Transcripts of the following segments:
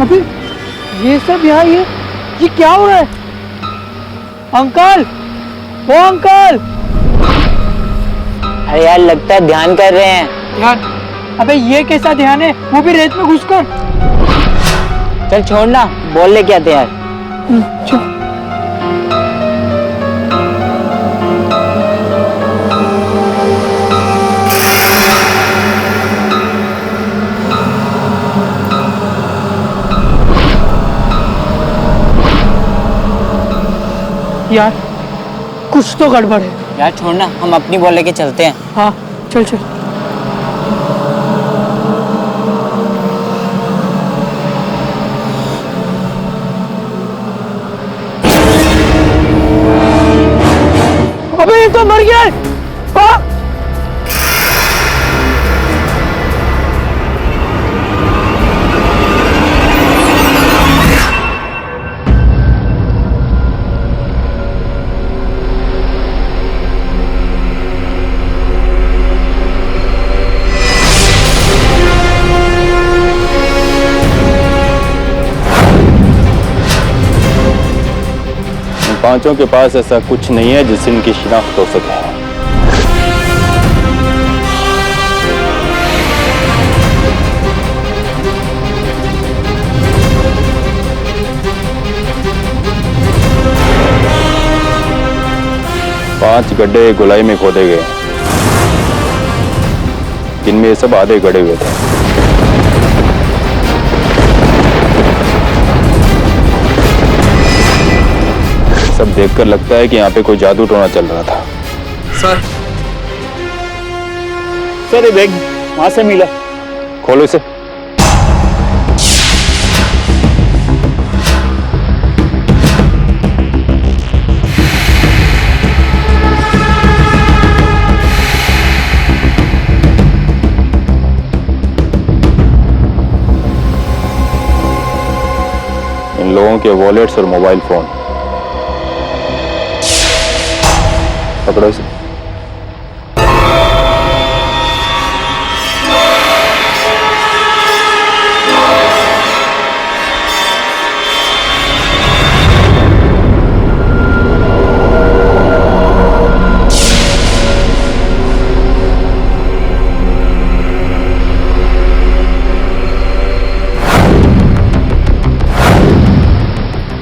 अबे ये सब यहाँ ये क्या हो रहा है? अंकल, ओ अंकल! अरे यार लगता है ध्यान कर रहे हैं। ध्यान? अबे ये कैसा ध्यान है, वो भी रेत में घुसकर? चल छोड़ना, बोल ले क्या थे यार। चल। यार कुछ तो गड़बड़ है। यार छोड़ना, हम अपनी बॉल लेके चलते हैं। हाँ चल चल। अबे ये तो मर गया है। हाँ? 5 के पास ऐसा कुछ नहीं है जिससे इनकी शिनाख्त हो सके। पांच गड्ढे गोलाई में खोदे गए, जिनमें ये सब आधे गड़े हुए थे। सब देखकर लगता है कि यहाँ पे कोई जादू टोना चल रहा था। सर ये बैग वहां से मिला, खोलो इसे। इन लोगों के वॉलेट्स और मोबाइल फोन पकड़ो इसे।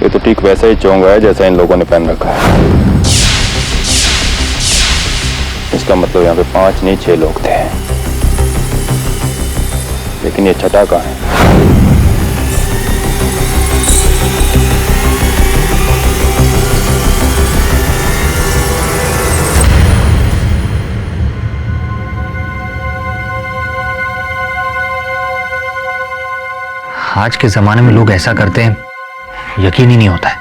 ये तो ठीक वैसा ही चोंगा है जैसा इन लोगों ने पहन रखा है। इसका मतलब यहाँ पे 5 नहीं 6 लोग थे, लेकिन ये छठा कहाँ है? आज के जमाने में लोग ऐसा करते हैं, यकीन ही नहीं होता है।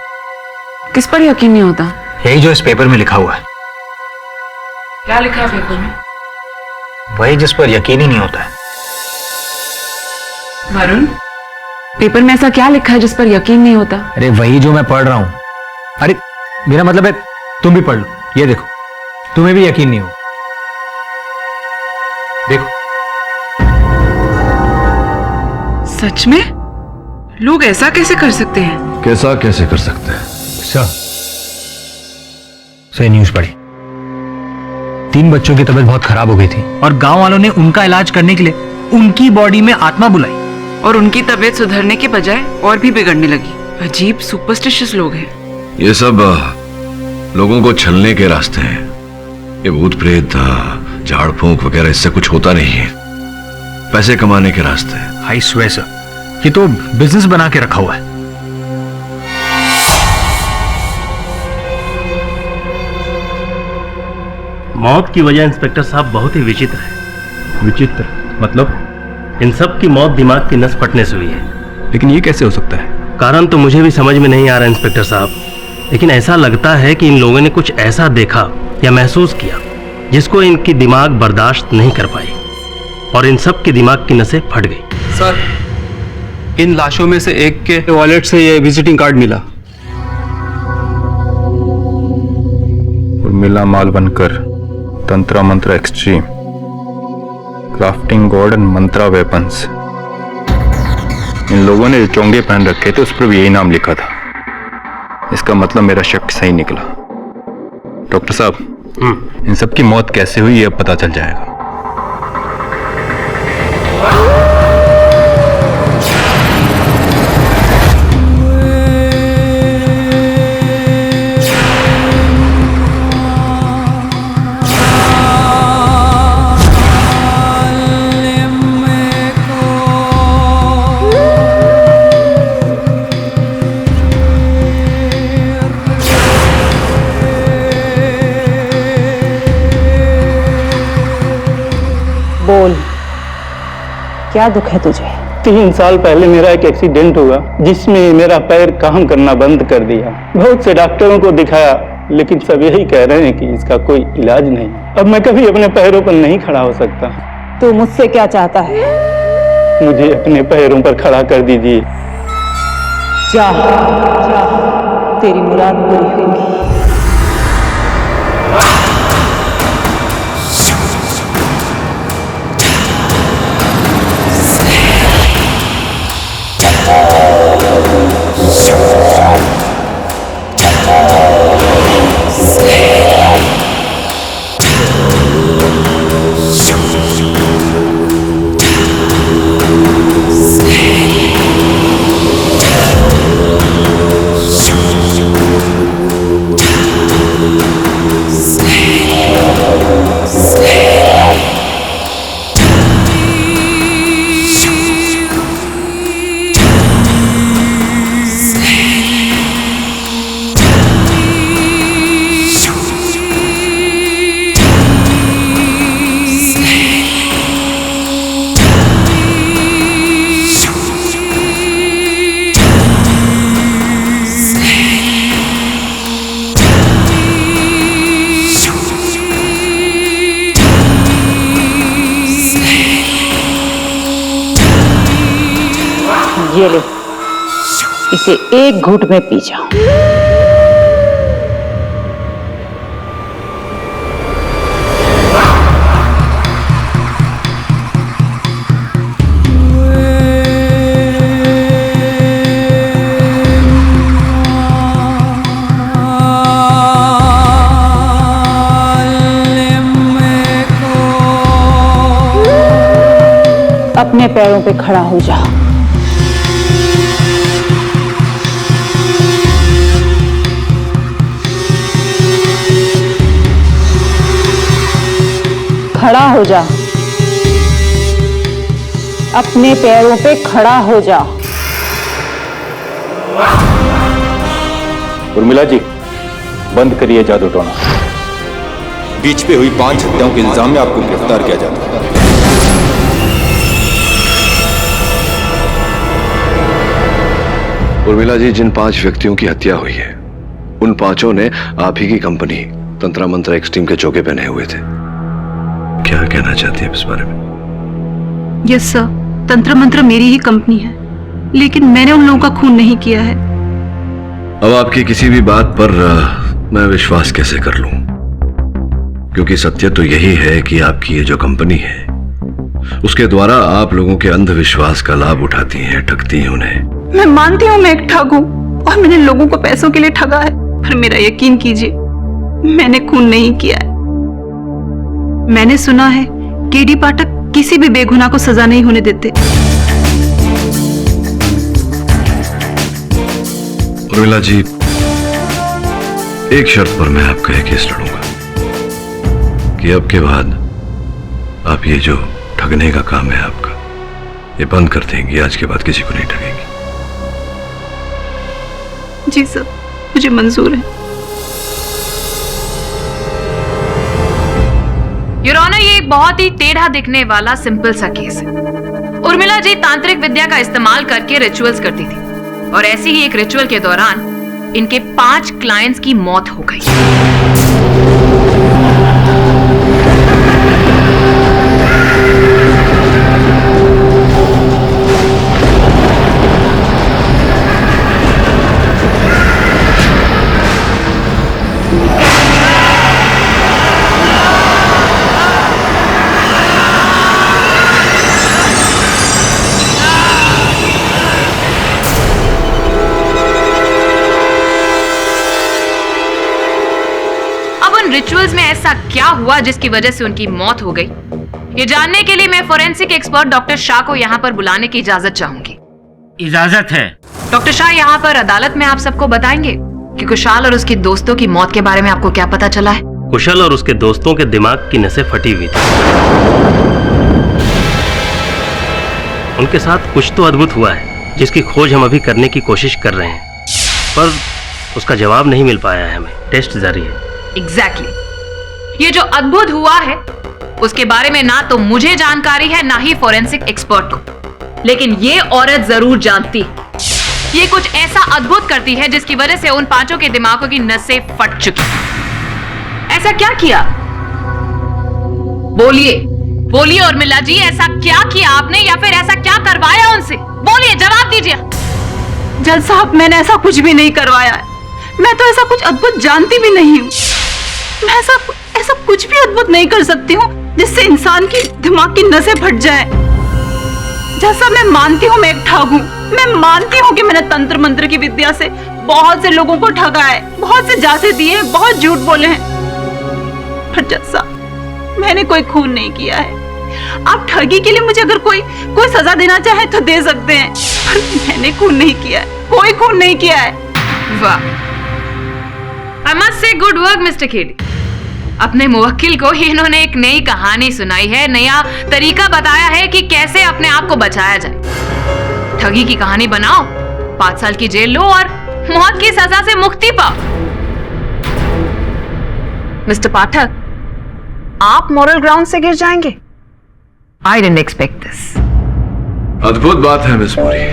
किस पर यकीन नहीं होता? यही जो इस पेपर में लिखा हुआ है। क्या लिखा है पेपर में? वही जिस पर यकीन ही नहीं होता है। वरुण, पेपर में ऐसा क्या लिखा है जिस पर यकीन नहीं होता? अरे वही जो मैं पढ़ रहा हूं। अरे मेरा मतलब है तुम भी पढ़ लो, ये देखो, तुम्हें भी यकीन नहीं होगा। देखो। सच में? लोग ऐसा कैसे कर सकते हैं? कैसा कैसे कर सकते हैं? सही न्यूज पढ़ी। 3 बच्चों की तबीयत बहुत खराब हो गई थी और गांव वालों ने उनका इलाज करने के लिए उनकी बॉडी में आत्मा बुलाई, और उनकी तबीयत सुधरने के बजाय और भी बिगड़ने लगी। अजीब सुपरस्टिशियस लोग हैं। ये सब लोगों को छलने के रास्ते हैं। ये भूत प्रेत झाड़ फूंक वगैरह इससे कुछ होता नहीं है। पैसे कमाने के रास्ते हैं। आई स्वेयर सर, ये तो बिजनेस बना के रखा हुआ है। मौत की वजह इंस्पेक्टर साहब बहुत ही विचित्र है। विचित्र मतलब? इन सब की मौत दिमाग की नस फटने से हुई है। लेकिन ये कैसे हो सकता है? कारण तो मुझे भी समझ में नहीं आ रहा इंस्पेक्टर साहब, लेकिन ऐसा लगता है कि इन लोगों ने कुछ ऐसा देखा या महसूस किया जिसको इनकी दिमाग बर्दाश्त नहीं कर पाई, और इन सब के दिमाग की नसें फट गई। सर, इन लाशों में से एक के वॉलेट से ये विजिटिंग कार्ड मिला। Urmila Malvankar, tantra mantra extreme, crafting god and mantra weapons. इन लोगों ने जो चोंगे पहन रखे थे उस पर भी यही नाम लिखा था। इसका मतलब मेरा शक सही निकला। डॉक्टर साहब, इन सब की मौत कैसे हुई ये अब पता चल जाएगा। बोल, क्या दुख है तुझे? 3 साल पहले मेरा एक एक्सीडेंट हुआ जिसमें मेरा पैर काम करना बंद कर दिया। बहुत से डॉक्टरों को दिखाया लेकिन सब यही कह रहे हैं कि इसका कोई इलाज नहीं। अब मैं कभी अपने पैरों पर नहीं खड़ा हो सकता। तू मुझसे क्या चाहता है? मुझे अपने पैरों पर खड़ा कर दीजिए। जा, तेरी मुराद पूरी होगी। ये ले, इसे एक घूंट में पी जाओ। अपने पैरों पे खड़ा हो जा। खड़ा हो जा, अपने पैरों पे खड़ा हो जा। उर्मिला जी, बंद करिए जादू टोना। बीच पे हुई 5 हत्याओं के इल्जाम में आपको गिरफ्तार किया जाता है। उर्मिला जी, जिन 5 व्यक्तियों की हत्या हुई है उन 5 ने आप ही की कंपनी तंत्रा मंत्रा एक्सट्रीम के चौके पहने हुए थे। क्या कहना चाहती है इस बारे में? यस सर, तंत्र मंत्र मेरी ही कंपनी है, लेकिन मैंने उन लोगों का खून नहीं किया है। अब आपकी किसी भी बात पर मैं विश्वास कैसे कर लूं? क्योंकि सत्य तो यही है कि आपकी ये जो कंपनी है उसके द्वारा आप लोगों के अंधविश्वास का लाभ उठाती हैं, ठगती हैं उन्हें। मैं मानती हूँ मैं एक ठग हूँ और मैंने लोगों को पैसों के लिए ठगा है, पर मेरा यकीन कीजिए मैंने खून नहीं किया है। मैंने सुना है केडी पाठक किसी भी बेगुनाह को सजा नहीं होने देते। उर्मिला जी, एक शर्त पर मैं आपका एक केस लड़ूंगा कि अब के बाद आप ये जो ठगने का काम है आपका ये बंद कर देंगी। आज के बाद किसी को नहीं ठगेंगी। जी सर, मुझे मंजूर है। योर ऑनर, ये एक बहुत ही टेढ़ा दिखने वाला सिंपल सा केस है। उर्मिला जी तांत्रिक विद्या का इस्तेमाल करके रिचुअल्स करती थी और ऐसे ही एक रिचुअल के दौरान इनके 5 क्लाइंट्स की मौत हो गई। रिचुअल्स में ऐसा क्या हुआ जिसकी वजह से उनकी मौत हो गई, ये जानने के लिए मैं फोरेंसिक एक्सपर्ट डॉक्टर शाह को यहाँ पर बुलाने की इजाजत चाहूंगी। इजाजत है। डॉक्टर शाह यहाँ पर अदालत में आप सबको बताएंगे कि कुशाल और उसके दोस्तों की मौत के बारे में आपको क्या पता चला है। कुशल और उसके दोस्तों के दिमाग की नसें फटी हुई थी। उनके साथ कुछ तो अद्भुत हुआ है जिसकी खोज हम अभी करने की कोशिश कर रहे हैं, पर उसका जवाब नहीं मिल पाया है। हमें टेस्ट जारी है। एग्जैक्टली। ये जो अद्भुत हुआ है उसके बारे में ना तो मुझे जानकारी है ना ही फोरेंसिक एक्सपर्ट को, लेकिन ये औरत जरूर जानती है। ये कुछ ऐसा अद्भुत करती है जिसकी वजह से उन पांचों के दिमागों की नसें फट चुकी। ऐसा क्या किया? बोलिए बोलिए उर्मिला जी, ऐसा क्या किया आपने या फिर ऐसा क्या करवाया उनसे? बोलिए, जवाब दीजिए। जज साहब, मैंने ऐसा कुछ भी नहीं करवाया है। मैं तो ऐसा कुछ अद्भुत जानती भी नहीं हूँ। मैं ऐसा कुछ भी अद्भुत नहीं कर सकती हूँ जिससे इंसान की दिमाग की नसें फट जाए। जैसा मैं मानती हूँ मैं एक ठग हूँ, मैं मानती हूँ कि मैंने तंत्र मंत्र की विद्या से बहुत से लोगों को ठगा है, बहुत से जासे दिए, बहुत झूठ बोले हैं, पर जज साहब मैंने कोई खून नहीं किया है। आप ठगी के लिए मुझे अगर कोई सजा देना चाहे तो दे सकते हैं, पर मैंने खून नहीं किया है, कोई खून नहीं किया है। वाह, I must say good work, Mr. Khedi। अपने मुवक्किल को इन्होंने एक नई कहानी सुनाई है, नया तरीका बताया है कि कैसे अपने आप को बचाया जाए। ठगी की कहानी बनाओ, 5 साल की जेल लो और मौत की सजा से मुक्ति पाओ। मिस्टर पाठक, आप मॉरल ग्राउंड से गिर जाएंगे? I didn't expect this। अद्भुत बात है मिस पुरी,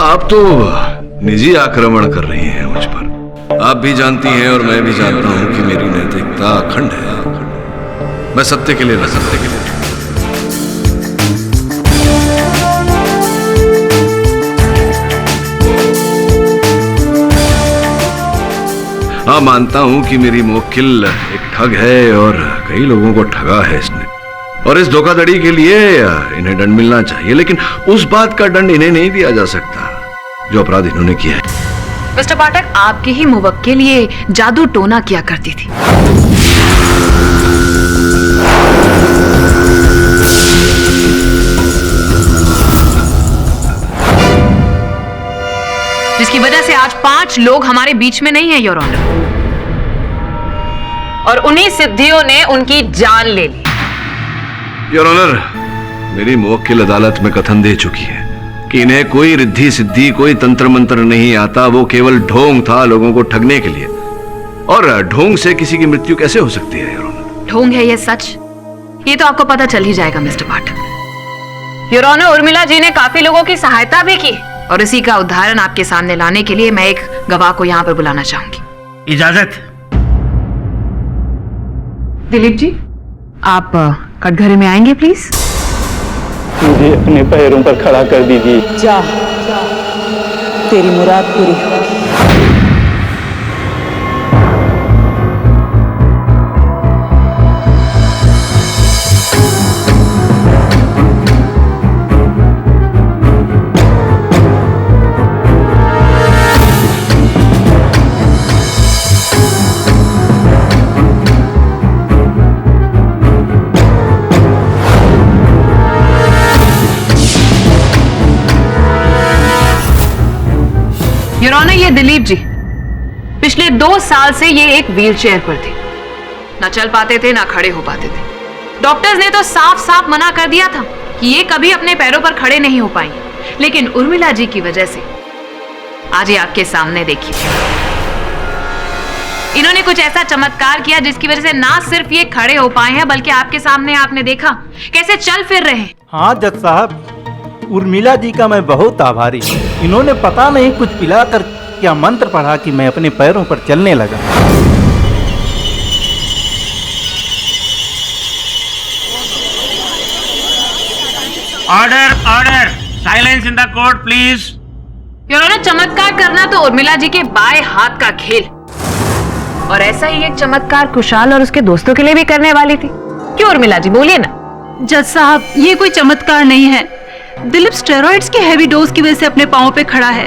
आप तो निजी आक्रमण कर रही हैं मुझ पर। आप भी जानती हैं और मैं भी जानता हूं कि मेरी नैतिकता अखंड है। मैं सत्य के लिए हाँ, मानता हूं कि मेरी मुवक्किल एक ठग है और कई लोगों को ठगा है इसने, और इस धोखाधड़ी के लिए इन्हें दंड मिलना चाहिए, लेकिन उस बात का दंड इन्हें नहीं दिया जा सकता जो अपराध इन्होंने किया है। मिस्टर पाठक, आपकी ही मुवक्किल ये जादू टोना किया करती थी। जिसकी वजह से आज 5 लोग हमारे बीच में नहीं है, योर ऑनर, और उन्हीं सिद्धियों ने उनकी जान ले ली। योर ऑनर, मेरी मुवक्किल अदालत में कथन दे चुकी है कि इन्हें कोई रिद्धि सिद्धि, कोई तंत्र मंत्र नहीं आता, वो केवल ढोंग था लोगों को ठगने के लिए। और ढोंग से किसी की मृत्यु कैसे हो सकती है योर ऑनर? ढोंग है ये सच, ये तो आपको पता चल ही जाएगा mister Pathak. Your honour, Urmila ji ने काफी लोगों की सहायता भी की, और इसी का उदाहरण आपके सामने लाने के लिए मैं एक गवाह को यहाँ पर बुलाना चाहूंगी। इजाजत। दिलीप जी, आप कटघरे में आएंगे प्लीज। मुझे अपने पैरों पर खड़ा कर दीजिए। जा, तेरी मुराद पूरी हो। योर ऑनर, ये दिलीप जी पिछले 2 साल से ये एक व्हीलचेयर पर थे, ना चल पाते थे ना खड़े हो पाते थे। डॉक्टर्स ने तो साफ साफ मना कर दिया था कि ये कभी अपने पैरों पर खड़े नहीं हो पाएंगे, लेकिन उर्मिला जी की वजह से आज ये आपके सामने देखिए, इन्होंने कुछ ऐसा चमत्कार किया जिसकी वजह से ना सिर्फ ये खड़े हो पाए हैं बल्कि आपके सामने आपने देखा कैसे चल फिर रहे हैं। हाँ जज साहब, उर्मिला जी का मैं बहुत आभारी हूँ। इन्होंने पता नहीं कुछ पिलाकर क्या मंत्र पढ़ा कि मैं अपने पैरों पर चलने लगा। Order order, silence in the court please. Your honour, चमत्कार करना तो उर्मिला जी के बाएं हाथ का खेल, और ऐसा ही एक चमत्कार कुशाल और उसके दोस्तों के लिए भी करने वाली थी। क्यों उर्मिला जी, बोलिए ना। जज साहब, ये कोई चमत्कार नहीं है। दिलीप स्टेरॉइड्स के हैवी डोज की वजह से अपने पांव पे खड़ा है।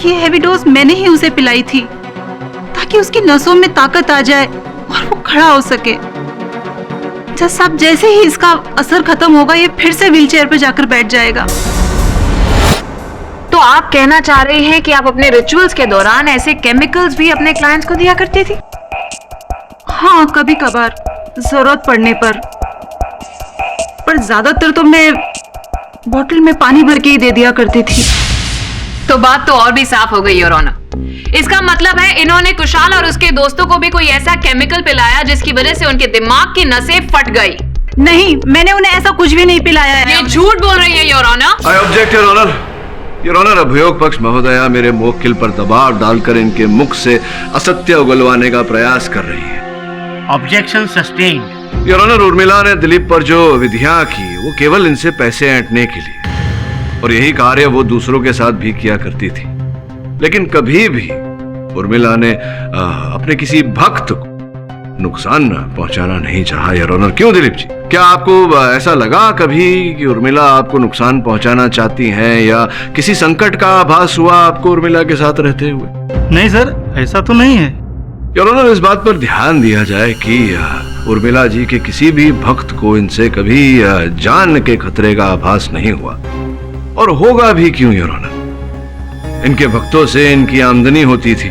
ये हैवी डोज मैंने ही उसे पिलाई थी ताकि उसकी नसों में ताकत आ जाए और वो खड़ा हो सके। जज साहब, जैसे ही इसका असर खत्म होगा ये फिर से व्हीलचेयर पे जाकर बैठ जाएगा। तो आप कहना चाह रहे हैं कि आप अपने रिचुअल्स के दौरान ऐसे केमिकल्स भी अपने क्लाइंट्स को दिया करती थी? हाँ, कभी कभार जरूरत पड़ने पर ज्यादातर तो मैं बोतल में पानी भर के ही दे दिया करती थी। तो बात तो और भी साफ हो गई योर ऑनर। इसका मतलब है इन्होंने कुशाल और उसके दोस्तों को भी कोई ऐसा केमिकल पिलाया जिसकी वजह से उनके दिमाग की नसें फट गई। नहीं, मैंने उन्हें ऐसा कुछ भी नहीं पिलाया है। ये झूठ बोल रही है your honour. I object your honour. Your honour, अभियोग पक्ष महोदया मेरे मुवक्किल पर दबाव डालकर इनके मुख से असत्य उगलवाने का प्रयास कर रही है। Objection sustained. Your honour, Urmila ने दिलीप पर जो विधियां की वो केवल इनसे पैसे ऐंठने के लिए, और यही कार्य वो दूसरों के साथ भी किया करती थी। लेकिन कभी भी उर्मिला ने अपने किसी भक्त को नुकसान पहुंचाना नहीं चाहा। योर ऑनर, क्यों दिलीप जी? क्या आपको ऐसा लगा कभी कि उर्मिला आपको नुकसान पहुंचाना चाहती हैं, या किसी संकट का आभास हुआ आपको उर्मिला के साथ रहते हुए? नहीं सर, ऐसा तो नहीं है। योर ऑनर, इस बात पर ध्यान दिया जाए कि उर्मिला जी के किसी भी भक्त को इनसे कभी जान के खतरे का आभास नहीं हुआ, और होगा भी क्यों योर ऑनर? इनके भक्तों से इनकी आमदनी होती थी,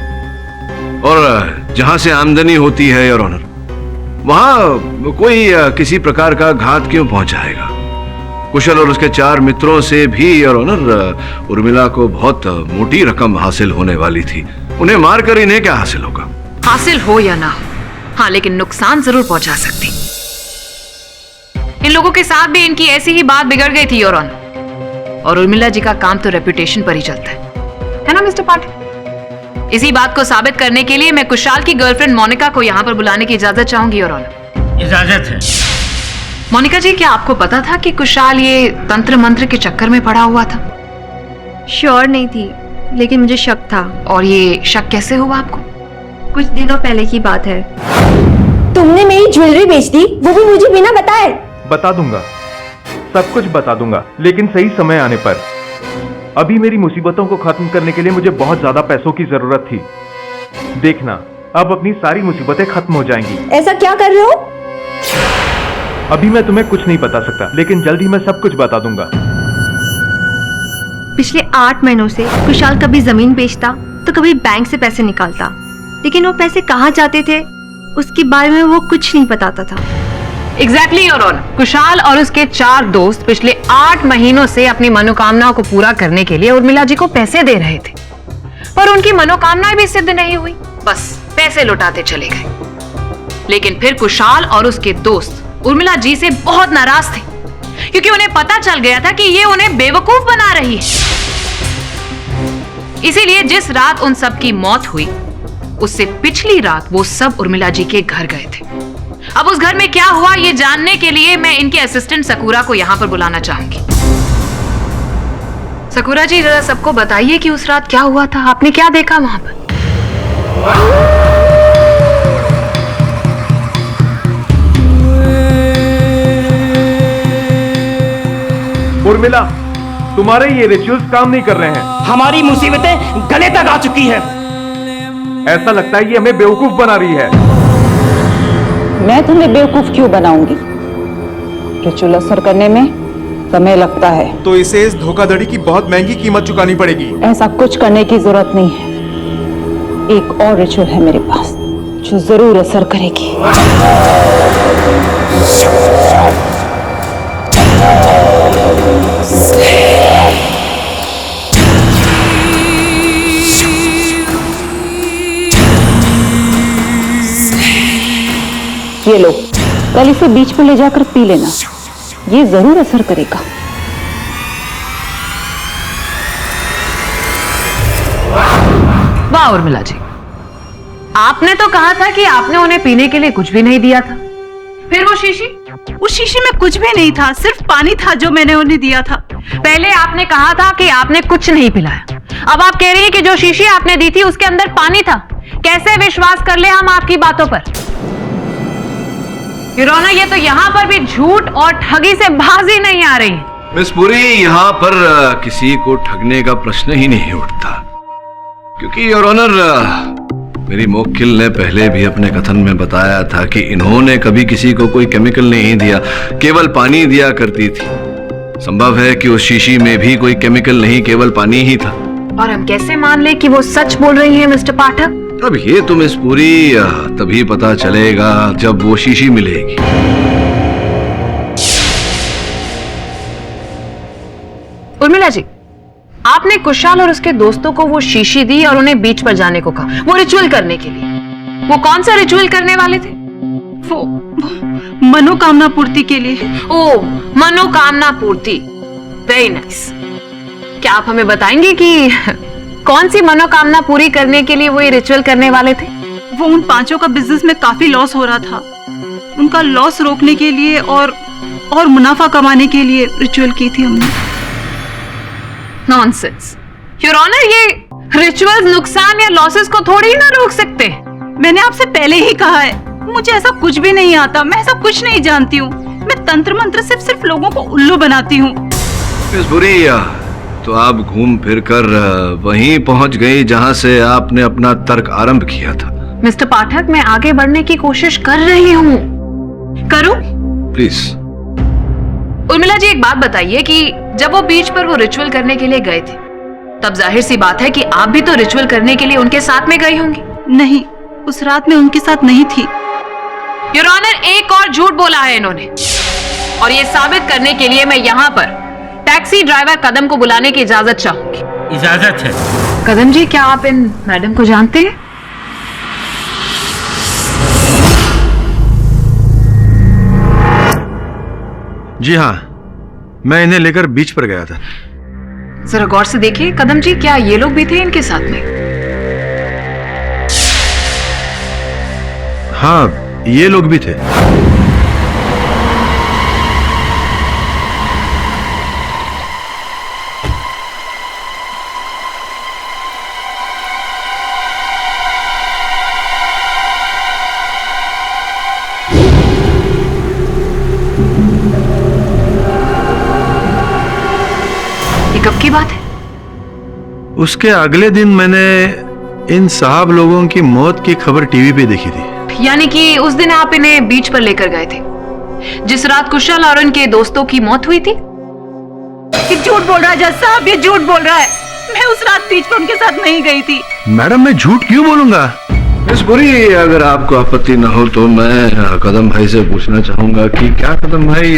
और जहां से आमदनी होती है योर ऑनर, वहां कोई किसी प्रकार का घात क्यों पहुंचाएगा? कुशल और उसके 4 मित्रों से भी योर ऑनर उर्मिला को बहुत मोटी रकम हासिल होने वाली थी। उन्हें मारकर इन्हें क्या हासिल होगा? हासिल हो या ना हो, हाँ, लेकिन नुकसान जरूर पहुंचा सकती। इन लोगों के साथ भी इनकी ऐसी ही बात बिगड़ गई थी योर ऑनर, और उर्मिला जी का काम तो रेपुटेशन पर ही चलता है ना मिस्टर पाटिल? इसी बात को साबित करने के लिए मैं कुशाल की गर्लफ्रेंड मोनिका को यहाँ पर बुलाने की इजाजत चाहूंगी योर ऑनर। इजाजत है। मोनिका जी, क्या आपको पता था कि कुशाल ये तंत्र मंत्र के चक्कर में पड़ा हुआ था? श्योर नहीं थी, लेकिन मुझे शक था। और ये शक कैसे हुआ आपको? कुछ दिनों पहले की बात है। तुमने मेरी ज्वेलरी बेच दी, वो भी मुझे बिना बताए। बता दूंगा, सब कुछ बता दूंगा, लेकिन सही समय आने पर। अभी मेरी मुसीबतों को खत्म करने के लिए मुझे बहुत ज्यादा पैसों की जरूरत थी। देखना, अब अपनी सारी मुसीबतें खत्म हो जाएंगी। ऐसा क्या कर रहे हो? अभी मैं तुम्हें कुछ नहीं बता सकता, लेकिन जल्द ही मैं सब कुछ बता दूंगा। पिछले 8 महीनों से कुशाल कभी जमीन बेचता तो कभी बैंक से पैसे निकालता, लेकिन वो पैसे कहाँ जाते थे उसके बारे में वो कुछ नहीं बताता था। Exactly your honour. कुशाल और उसके 4 दोस्त पिछले 8 महीनों से अपनी मनोकामनाओं को पूरा करने के लिए उर्मिला जी को पैसे दे रहे थे, पर उनकी मनोकामनाएं भी सिद्ध नहीं हुई, बस पैसे लौटाते चले गए। लेकिन फिर कुशाल और उसके दोस्त उर्मिला जी से बहुत नाराज थे, क्योंकि उन्हें पता चल गया था कि ये उन्हें बेवकूफ बना रही है। इसीलिए जिस रात उन सब की मौत हुई, उससे पिछली रात वो सब उर्मिला जी के घर गए थे। अब उस घर में क्या हुआ ये जानने के लिए मैं इनके असिस्टेंट सकूरा को यहां पर बुलाना चाहूंगी। सकूरा जी, जरा सबको बताइए कि उस रात क्या हुआ था, आपने क्या देखा वहां पर? उर्मिला, तुम्हारे ये रिचुअल्स काम नहीं कर रहे हैं। हमारी मुसीबतें गले तक आ चुकी है। ऐसा लगता है कि हमें बेवकूफ बना रही है। मैं तुम्हें बेवकूफ क्यों बनाऊंगी? रिचुअल असर करने में समय लगता है। तो इसे इस धोखाधड़ी की बहुत महंगी कीमत चुकानी पड़ेगी। ऐसा कुछ करने की जरूरत नहीं है। एक और रिचुअल है मेरे पास जो जरूर असर करेगी। ये लो, कल इसे बीच में ले जाकर पी लेना, ये जरूर असर करेगा। वाह उर्मिला जी, आपने तो कहा था कि आपने उन्हें पीने के लिए कुछ भी नहीं दिया था। फिर वो शीशी? उस शीशी में कुछ भी नहीं था, सिर्फ पानी था जो मैंने उन्हें दिया था। पहले आपने कहा था कि आपने कुछ नहीं पिलाया, अब आप कह रही हैं कि जो शीशी आपने दी थी उसके अंदर पानी था। कैसे विश्वास कर ले हम आपकी बातों पर? यूरोना, ये तो यहाँ पर भी झूठ और ठगी से बाजी नहीं आ रही। मिस पुरी, यहाँ पर किसी को ठगने का प्रश्न ही नहीं उठता, क्योंकि योर ऑनर मेरी मोक्किल ने पहले भी अपने कथन में बताया था कि इन्होंने कभी किसी को कोई केमिकल नहीं दिया, केवल पानी दिया करती थी। संभव है कि उस शीशी में भी कोई केमिकल नहीं, केवल पानी ही था। और हम कैसे मान ले कि वो सच बोल रही है मिस्टर पाठक? अब ये तुम इस पूरी तभी पता चलेगा जब वो शीशी मिलेगी। उर्मिला जी, आपने कुशाल और उसके दोस्तों को वो शीशी दी और उन्हें बीच पर जाने को कहा, वो रिचुअल करने के लिए। वो कौन सा रिचुअल करने वाले थे? वो मनोकामना पूर्ति के लिए। ओ, मनोकामना पूर्ति। Very nice. क्या आप हमें बताएंगे कि कौन सी मनोकामना पूरी करने के लिए वो ये रिचुअल करने वाले थे? वो उन पांचों का बिजनेस में काफी लॉस हो रहा था, उनका लॉस रोकने के लिए और मुनाफा कमाने के लिए रिचुअल की थी हमने। नॉनसेंस योर ऑनर, ये रिचुअल्स नुकसान या लॉसेस को थोड़ी ना रोक सकते। मैंने आपसे पहले ही कहा है, मुझे ऐसा कुछ भी नहीं आता, मैं ऐसा कुछ नहीं जानती हूँ। मैं तंत्र मंत्र से सिर्फ लोगों को उल्लू बनाती हूँ। मिस बुरी, तो आप घूम फिर कर वहीं पहुंच गई जहां से आपने अपना तर्क आरंभ किया था। मिस्टर पाठक, मैं आगे बढ़ने की कोशिश कर रही हूँ। करूं? प्लीज। उर्मिला जी, एक बात बताइए कि जब वो बीच पर वो रिचुअल करने के लिए गए थे, तब जाहिर सी बात है कि आप भी तो रिचुअल करने के लिए उनके साथ में गई होंगी। नहीं, उस रात में उनके साथ नहीं थी। योर ऑनर, एक और झूठ बोला है इन्होंने, और ये साबित करने के लिए मैं यहाँ पर टैक्सी ड्राइवर कदम को बुलाने की इजाजत चाहूंगी। इजाजत है। कदम जी, क्या आप इन मैडम को जानते हैं? जी हाँ, मैं इन्हें लेकर बीच पर गया था। जरा गौर से देखिए कदम जी, क्या ये लोग भी थे इनके साथ में? हाँ, ये लोग भी थे। कब की बात है? उसके अगले दिन मैंने इन साहब लोगों की मौत की खबर टीवी पे देखी थी। यानी कि उस दिन आप इन्हें बीच पर लेकर गए थे, जिस रात कुशल और उनके दोस्तों की मौत हुई थी? ये झूठ बोल रहा है जज साहब, ये झूठ बोल रहा है। मैं उस रात बीच पर उनके साथ नहीं गई थी। मैडम, मैं झूठ क्यों बोलूंगा? मिस बुरी, अगर आपको आपत्ति न हो तो मैं कदम भाई से पूछना चाहूंगा कि क्या कदम भाई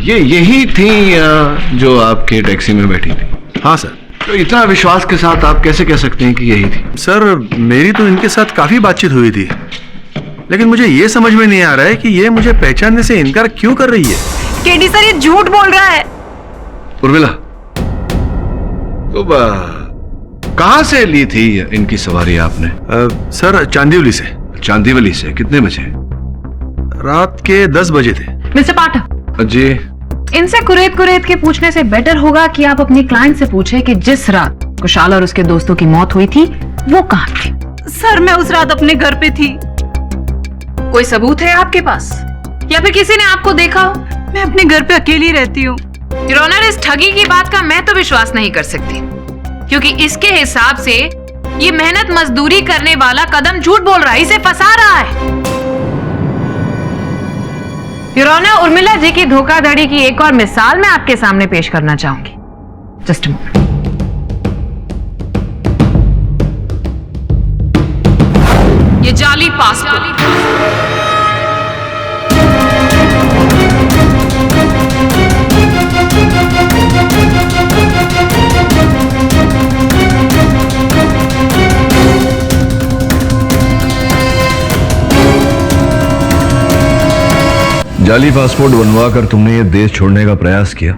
ये यही थी जो आपके टैक्सी में बैठी थी? हाँ सर। तो इतना विश्वास के साथ आप कैसे कह सकते हैं कि यही थी? सर, मेरी तो इनके साथ काफी बातचीत हुई थी, लेकिन मुझे ये समझ में नहीं आ रहा है कि ये मुझे पहचानने से इनकार क्यों कर रही है। केडी सर, ये झूठ बोल रहा है। उर्मिला, तो कहां से ली थी इनकी सवारी आपने? सर, चांदीवली से। चांदीवली से कितने बजे? रात के 10 बजे थे। मिस्टर पाठक जी, इनसे कुरेद के पूछने से बेटर होगा कि आप अपने क्लाइंट से पूछे कि जिस रात कुशाल और उसके दोस्तों की मौत हुई थी वो कहाँ थी। सर, मैं उस रात अपने घर पे थी। कोई सबूत है आपके पास, या फिर किसी ने आपको देखा हो? मैं अपने घर पे अकेली रहती हूँ। योर ऑनर, इस ठगी की बात का मैं तो विश्वास नहीं कर सकती, क्योंकि इसके हिसाब से ये मेहनत मजदूरी करने वाला कदम झूठ बोल रहा है, इसे फंसा रहा है। योर ऑनर, उर्मिला जी की धोखाधड़ी की एक और मिसाल मैं आपके सामने पेश करना चाहूंगी। Just a moment. ये जाली पासपोर्ट। जाली पासपोर्ट बनवा कर तुमने ये देश छोड़ने का प्रयास किया।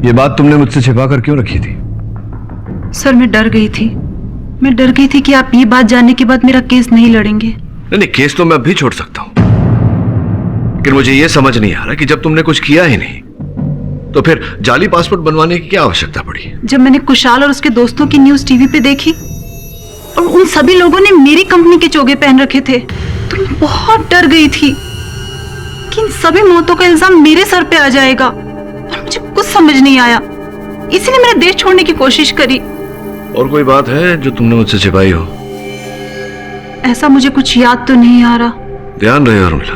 ये बात तुमने मुझसे छिपा कर क्यों रखी थी? सर, मैं डर गई थी। मैं डर गई थी कि आप ये बात जानने के बाद मेरा केस नहीं लड़ेंगे। नहीं, केस तो मैं अभी छोड़ सकता हूं, लेकिन मुझे ये समझ नहीं आ रहा कि जब तुमने कुछ किया ही नहीं तो फिर जाली पासपोर्ट बनवाने की क्या आवश्यकता पड़ी? जब मैंने कुशाल और उसके दोस्तों की न्यूज टीवी पे देखी और उन सभी लोगों ने मेरी कंपनी के चोगे पहन रखे थे, तो मैं बहुत डर गई थी कि इन सभी मौतों का इल्जाम मेरे सर पे आ जाएगा, और मुझे कुछ समझ नहीं आया। इसीलिए मैंने देश छोड़ने की कोशिश करी। और कोई बात है जो तुमने मुझसे छिपाई हो? ऐसा मुझे कुछ याद तो नहीं आ रहा। ध्यान रहे उर्मिला,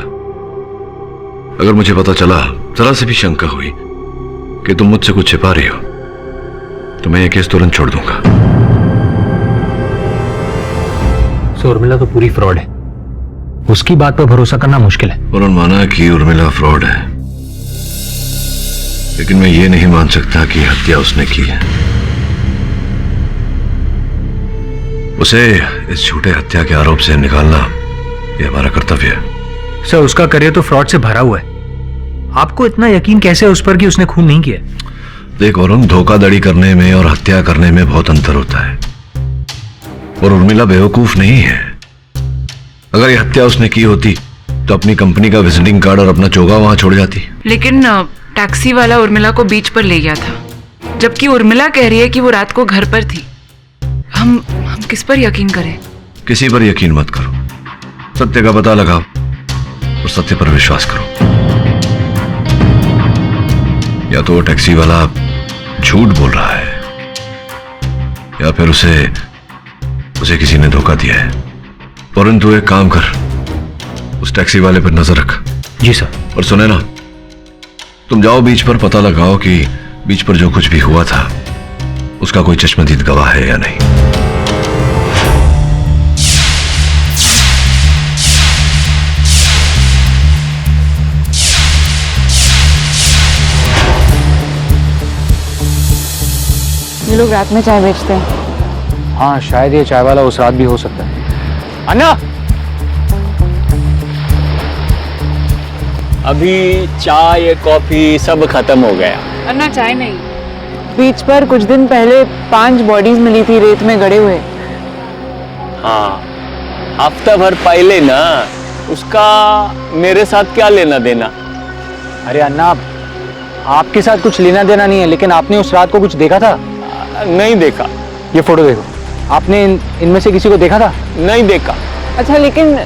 अगर मुझे पता चला, जरा से भी शंका हुई कि तुम मुझसे कुछ छिपा रही हो, तो मैं ये केस तुरंत छोड़ दूंगा। सो उर्मिला तो पूरी फ्रॉड है, उसकी बात पर भरोसा करना मुश्किल है। उन्होंने माना कि उर्मिला फ्रॉड है, लेकिन मैं ये नहीं मान सकता कि हत्या उसने की है। उसे इस झूठे हत्या के आरोप से निकालना ये हमारा कर्तव्य है। सर, उसका करियर तो फ्रॉड से भरा हुआ है। आपको इतना यकीन कैसे है उस पर कि उसने खून नहीं किया? देख वरुण, धोखाधड़ी करने में और हत्या करने में बहुत अंतर होता है, और उर्मिला बेवकूफ नहीं है। अगर ये हत्या उसने की होती तो अपनी कंपनी का विजिटिंग कार्ड और अपना चोगा वहां छोड़ जाती। लेकिन टैक्सी वाला उर्मिला को बीच पर ले गया था, जबकि उर्मिला कह रही है कि वो रात को घर पर थी। हम किस पर यकीन करें? किसी पर यकीन मत करो, सत्य का पता लगाओ और सत्य पर विश्वास करो। या तो वो टैक्सी वाला झूठ बोल रहा है, या फिर उसे किसी ने धोखा दिया है। परंतु एक काम कर, उस टैक्सी वाले पर नजर रख। जी सर। और सुने ना, तुम जाओ बीच पर, पता लगाओ कि बीच पर जो कुछ भी हुआ था उसका कोई चश्मदीद गवाह है या नहीं। ये लोग रात में चाय बेचते हैं। हाँ, शायद ये चाय वाला उस रात भी हो सकता है। अन्ना, अभी चाय कॉफी सब खत्म हो गया। अन्ना चाय नहीं। बीच पर कुछ दिन पहले 5 बॉडीज मिली थी रेत में गड़े हुए। हाँ, हफ्ता भर पहले ना, उसका मेरे साथ क्या लेना देना? अरे अन्ना, आपके साथ कुछ लेना देना नहीं है, लेकिन आपने उस रात को कुछ देखा था? नहीं देखा। ये फोटो देखो, आपने इनमें से किसी को देखा था? नहीं देखा। अच्छा, लेकिन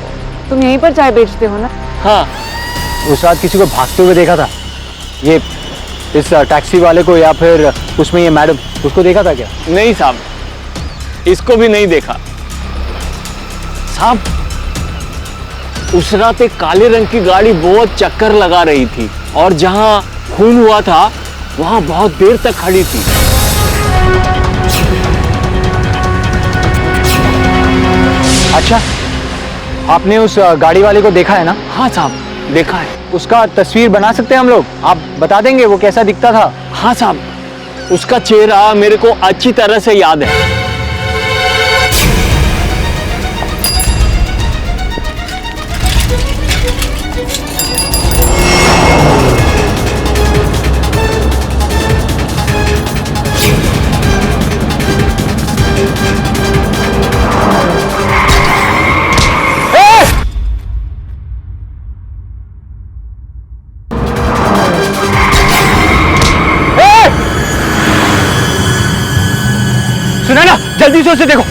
तुम यहीं पर चाय बेचते हो ना? हाँ। उस रात किसी को भागते हुए देखा था? ये इस टैक्सी वाले को, या फिर उसमें ये मैडम, उसको देखा था क्या? नहीं साहब, इसको भी नहीं देखा। साहब, उस रात एक काले रंग की गाड़ी बहुत चक्कर लगा रही थी, और जहां खून हुआ था वहां बहुत देर तक खड़ी थी। अच्छा, आपने उस गाड़ी वाले को देखा है ना? हाँ साहब, देखा है। उसका तस्वीर बना सकते हैं हम लोग? आप बता देंगे वो कैसा दिखता था? हाँ साहब, उसका चेहरा मेरे को अच्छी तरह से याद है। सुना ना, जल्दी से उसे देखो।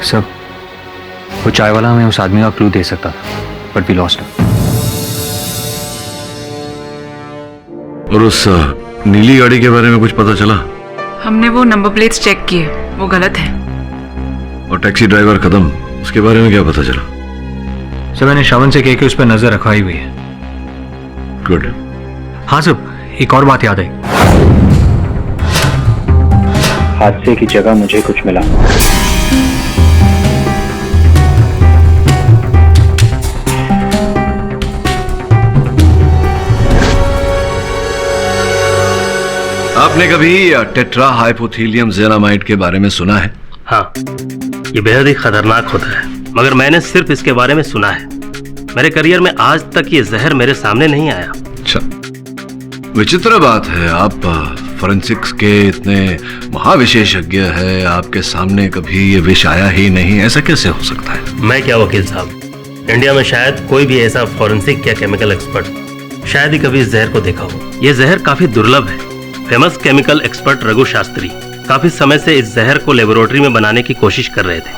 सब वो चाय वाला हमें उस आदमी का क्लू दे सकता था, बट वी लॉस्ट हिम। और उस नीली गाड़ी के बारे में कुछ पता चला? हमने वो नंबर प्लेट्स चेक किए, वो गलत है। और टैक्सी ड्राइवर कदम, उसके बारे में क्या पता चला? सर, मैंने श्रवण से कह के उस पर नजर रखाई हुई है। गुड। हाँ सब, एक और बात याद आई। हादसे की जगह मुझे कुछ मिला। आपने कभी टेट्रा हाइपोथीलियम जेनामाइड के बारे में सुना है? हाँ, ये बेहद ही खतरनाक होता है, मगर मैंने सिर्फ इसके बारे में सुना है। मेरे करियर में आज तक ये जहर मेरे सामने नहीं आया। अच्छा, विचित्र बात है, आप फोरेंसिक्स के इतने महाविशेषज्ञ है, आपके सामने कभी ये विष आया ही नहीं, ऐसा कैसे हो सकता है? मैं क्या वकील साहब, इंडिया में शायद कोई भी ऐसा फोरेंसिक या केमिकल एक्सपर्ट शायद ही कभी इस जहर को देखा हो। ये जहर काफी दुर्लभ है। Famous chemical expert Raghu Shastri काफी समय से इस जहर को लेबोरेटरी में बनाने की कोशिश कर रहे थे,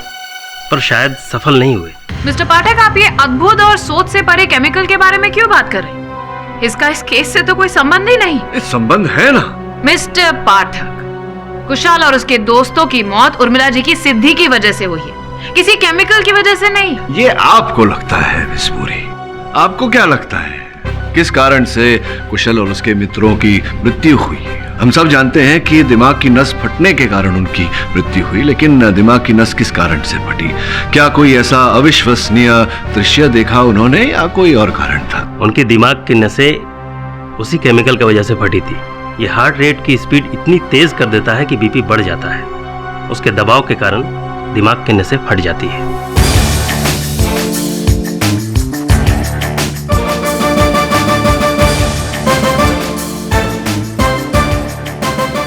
पर शायद सफल नहीं हुए। मिस्टर पाठक, आप ये अद्भुत और सोच से परे केमिकल के बारे में क्यों बात कर रहे हैं? इसका इस केस से तो कोई संबंध ही नहीं। इस संबंध है ना मिस्टर पाठक, कुशाल और उसके दोस्तों की मौत उर्मिला जी की सिद्धि की वजह से हुई है, किसी केमिकल की वजह से नहीं। ये आपको लगता है मिस पूरी, आपको क्या लगता है किस कारण से कुशल और उसके मित्रों की मृत्यु हुई? हम सब जानते हैं कि दिमाग की नस फटने के कारण उनकी मृत्यु हुई, लेकिन दिमाग की नस किस कारण से फटी? क्या कोई ऐसा अविश्वसनीय दृश्य देखा उन्होंने या कोई और कारण था? उनके दिमाग की नसें उसी केमिकल की वजह से फटी थी। ये हार्ट रेट की स्पीड इतनी तेज कर देता है कि बीपी बढ़ जाता है। उसके दबाव के कारण दिमाग की नसें फट जाती है।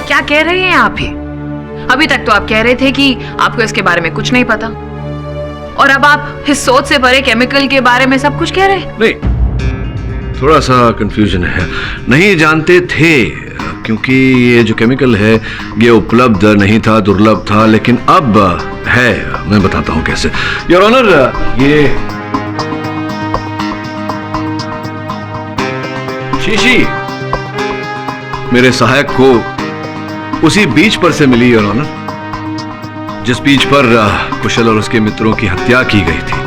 क्या कह रहे हैं आप ही? अभी तक तो आप कह रहे थे कि आपको इसके बारे में कुछ नहीं पता, और अब आप इस सोच से परे केमिकल के बारे में सब कुछ कह रहे हैं। नहीं, थोड़ा सा कंफ्यूजन है। नहीं जानते थे क्योंकि ये जो केमिकल है ये उपलब्ध नहीं था, दुर्लभ था, लेकिन अब है। मैं बताता हूं कैसे। योर ऑनर, ये शीशी मेरे सहायक को उसी बीच पर से मिली, योर ऑनर, जिस बीच पर कुशल और उसके मित्रों की हत्या की गई थी।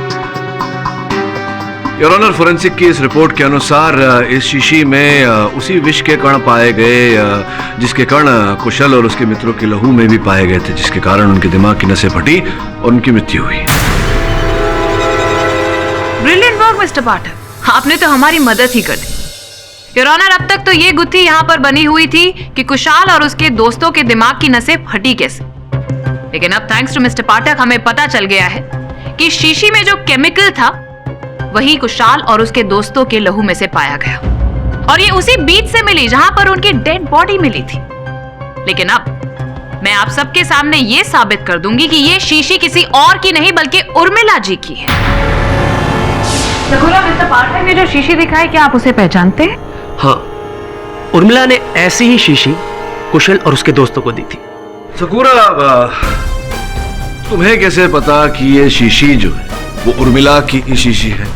योर ऑनर, फोरेंसिक की इस रिपोर्ट के अनुसार इस शीशी में उसी विष के कण पाए गए जिसके कण कुशल और उसके मित्रों के लहू में भी पाए गए थे, जिसके कारण उनके दिमाग की नसें फटी और उनकी मृत्यु हुई। ब्रिलियंट वर्क मिस्टर पाठक, आपने तो हमारी मदद ही कर दी। योर ऑनर, अब तक तो ये गुत्थी यहाँ पर बनी हुई थी कि कुशाल और उसके दोस्तों के दिमाग की नसें फटी कैसे, लेकिन अब थैंक्स टू मिस्टर पाठक हमें पता चल गया है कि शीशी में जो केमिकल था वही कुशाल और उसके दोस्तों के लहू में से पाया गया, और ये उसी बीच से मिली जहां पर उनकी डेड बॉडी मिली थी। लेकिन अब मैं आप सबके सामने ये साबित कर दूंगी कि ये शीशी किसी और की नहीं बल्कि उर्मिला जी की है। मिस्टर पाठक ने जो शीशी दिखाई, क्या आप उसे पहचानते हैं? हाँ, उर्मिला ने ऐसी ही शीशी कुशल और उसके दोस्तों को दी थी। सकूरा, तुम्हें कैसे पता कि ये शीशी जो है वो उर्मिला की ही शीशी है?